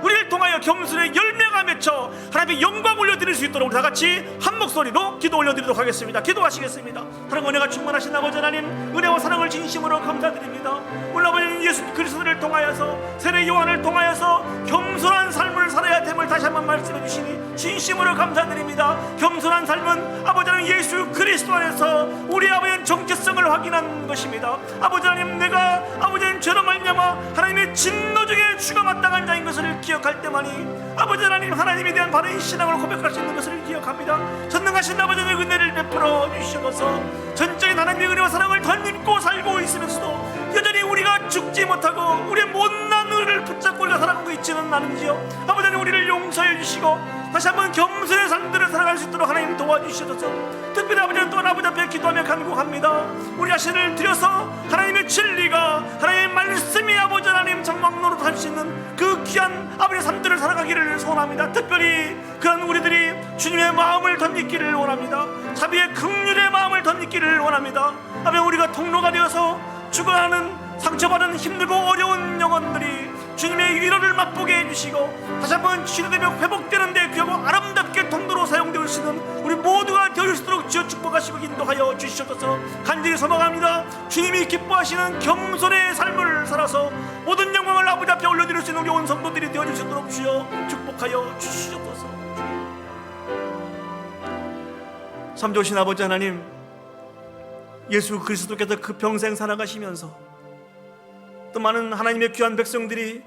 우리를 통하여 겸손의 열매가 맺혀 하나님의 영광 올려드릴 수 있도록 우리 다같이 한 목소리로 기도 올려드리도록 하겠습니다. 기도하시겠습니다. 하나님, 은혜가 충만하신 아버지 하나님, 은혜와 사랑을 진심으로 감사드립니다. 오늘 아버지 예수 그리스도를 통하여서, 세례 요한을 통하여서 겸손한 삶을 살아야 됨을 다시 한번 말씀해 주시니 진심으로 감사드립니다. 겸손한 삶은 아버지 하나님 예수 그리스도 안에서 우리 아버지의 정체성을 확인한 것입니다. 아버지 하나님, 내가 아버지 하나님 죄로 말미암아 하나님의 진노 중에 주가 마땅한 자인 것을 기억할 때만이 아버지 하나님, 하나님에 대한 바른 신앙을 고백할 수 있는 것을 기억합니다. 전능하신 아버지 하나님, 은혜를 베풀어 주시옵소서. 전적인 하나님의 은혜와 사랑을 덧입고 살고 있으면서도 여전히 우리가 죽지 못하고 우리의 못난 의를 붙잡고 우리가 살아가고 있지는 않은지요. 아버지 하나님, 우리를 용서해 주시고 다시 한번 겸손의 삶들을 살아갈 수 있도록 하나님 도와주시옵소서. 특별히 아버지 하나님, 또한 아버지 앞에 기도하며 간구합니다. 우리 자신을 들여서 하나님의 진리가, 하나님의 말씀이 아버지 하나님 정막노릇 할 수 있는 그 귀한 아버지의 삶들을 살아가기를 소원합니다. 특별히 그런 우리들이 주님의 마음을 덧입기를 원합니다. 자비의 긍휼의 마음을 덧입기를 원합니다. 아버지, 우리가 통로가 되어서 죽어가는 상처받은 힘들고 어려운 영혼들이 주님의 위로를 맛보게 해주시고 다시 한번 치료되며 회복되는데 귀하고 아름답게 통로로 사용되어 있는 우리 모두가 되어 있도록 주여 축복하시고 인도하여 주시옵소서. 간절히 소망합니다. 주님이 기뻐하시는 겸손의 삶을 살아서 모든 영광을 아버지 앞에 올려드릴 수 있는 우리 온 성도들이 되어줄 수 있도록 주여 축복하여 주시옵소서. 참 좋으신 아버지 하나님, 예수 그리스도께서 그 평생 살아가시면서 또 많은 하나님의 귀한 백성들이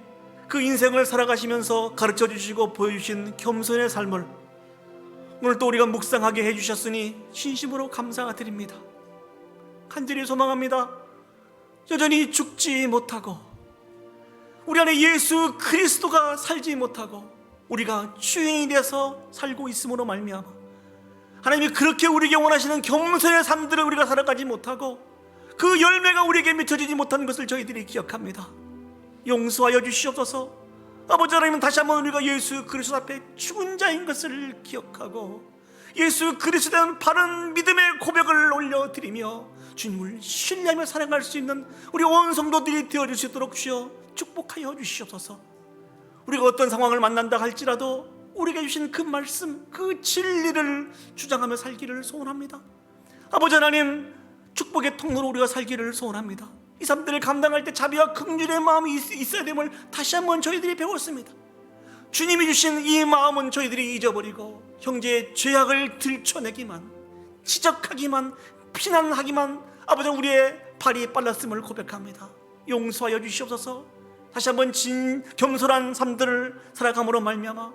그 인생을 살아가시면서 가르쳐 주시고 보여주신 겸손의 삶을 오늘 또 우리가 묵상하게 해주셨으니 진심으로 감사드립니다. 간절히 소망합니다. 여전히 죽지 못하고 우리 안에 예수 그리스도가 살지 못하고 우리가 주인이 되어서 살고 있음으로 말미암아 하나님이 그렇게 우리에게 원하시는 겸손의 삶들을 우리가 살아가지 못하고 그 열매가 우리에게 미쳐지지 못한 것을 저희들이 기억합니다. 용서하여 주시옵소서. 아버지 하나님은 다시 한번 우리가 예수 그리스도 앞에 죽은 자인 것을 기억하고 예수 그리스도에 대한 바른 믿음의 고백을 올려드리며 주님을 신뢰하며 살아갈 수 있는 우리 온 성도들이 되어줄 수 있도록 주여 축복하여 주시옵소서. 우리가 어떤 상황을 만난다 할지라도 우리에게 주신 그 말씀, 그 진리를 주장하며 살기를 소원합니다. 아버지 하나님, 축복의 통로로 우리가 살기를 소원합니다. 이 삶들을 감당할 때 자비와 긍휼의 마음이 있어야 됨을 다시 한번 저희들이 배웠습니다. 주님이 주신 이 마음은 저희들이 잊어버리고 형제의 죄악을 들춰내기만, 지적하기만, 비난하기만 아버지 우리의 발이 빨랐음을 고백합니다. 용서하여 주시옵소서. 다시 한번 겸손한 삶들을 살아감으로 말미암아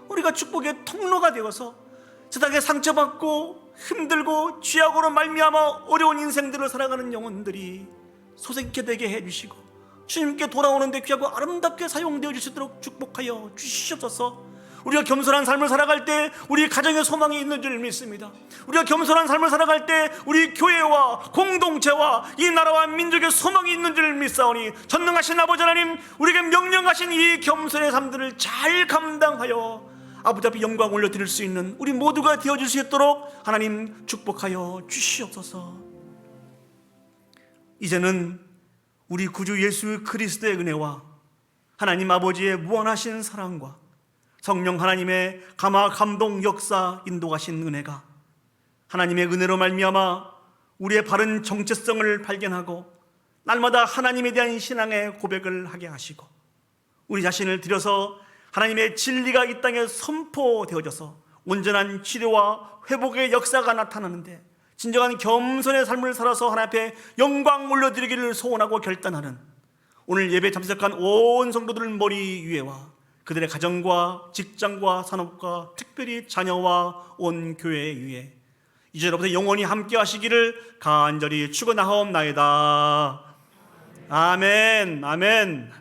우리가 축복의 통로가 되어서 세상에 상처받고 힘들고 죄악으로 말미암아 어려운 인생들을 살아가는 영혼들이 소생케 되게 해주시고 주님께 돌아오는데 귀하고 아름답게 사용되어 주시도록 축복하여 주시옵소서. 우리가 겸손한 삶을 살아갈 때 우리 가정에 소망이 있는 줄 믿습니다. 우리가 겸손한 삶을 살아갈 때 우리 교회와 공동체와 이 나라와 민족의 소망이 있는 줄 믿사오니 전능하신 아버지 하나님, 우리에게 명령하신 이 겸손의 삶들을 잘 감당하여 아버지 앞에 영광 올려드릴 수 있는 우리 모두가 되어줄 수 있도록 하나님 축복하여 주시옵소서. 이제는 우리 구주 예수 그리스도의 은혜와 하나님 아버지의 무한하신 사랑과 성령 하나님의 감화 감동 역사 인도하신 은혜가 하나님의 은혜로 말미암아 우리의 바른 정체성을 발견하고 날마다 하나님에 대한 신앙의 고백을 하게 하시고 우리 자신을 들여서 하나님의 진리가 이 땅에 선포되어져서 온전한 치료와 회복의 역사가 나타나는데 진정한 겸손의 삶을 살아서 하나님 앞에 영광 올려드리기를 소원하고 결단하는 오늘 예배 참석한 온 성도들 머리 위에와 그들의 가정과 직장과 산업과 특별히 자녀와 온 교회 위에 이제로부터 영원히 함께 하시기를 간절히 축원하옵나이다. 아멘. 아멘.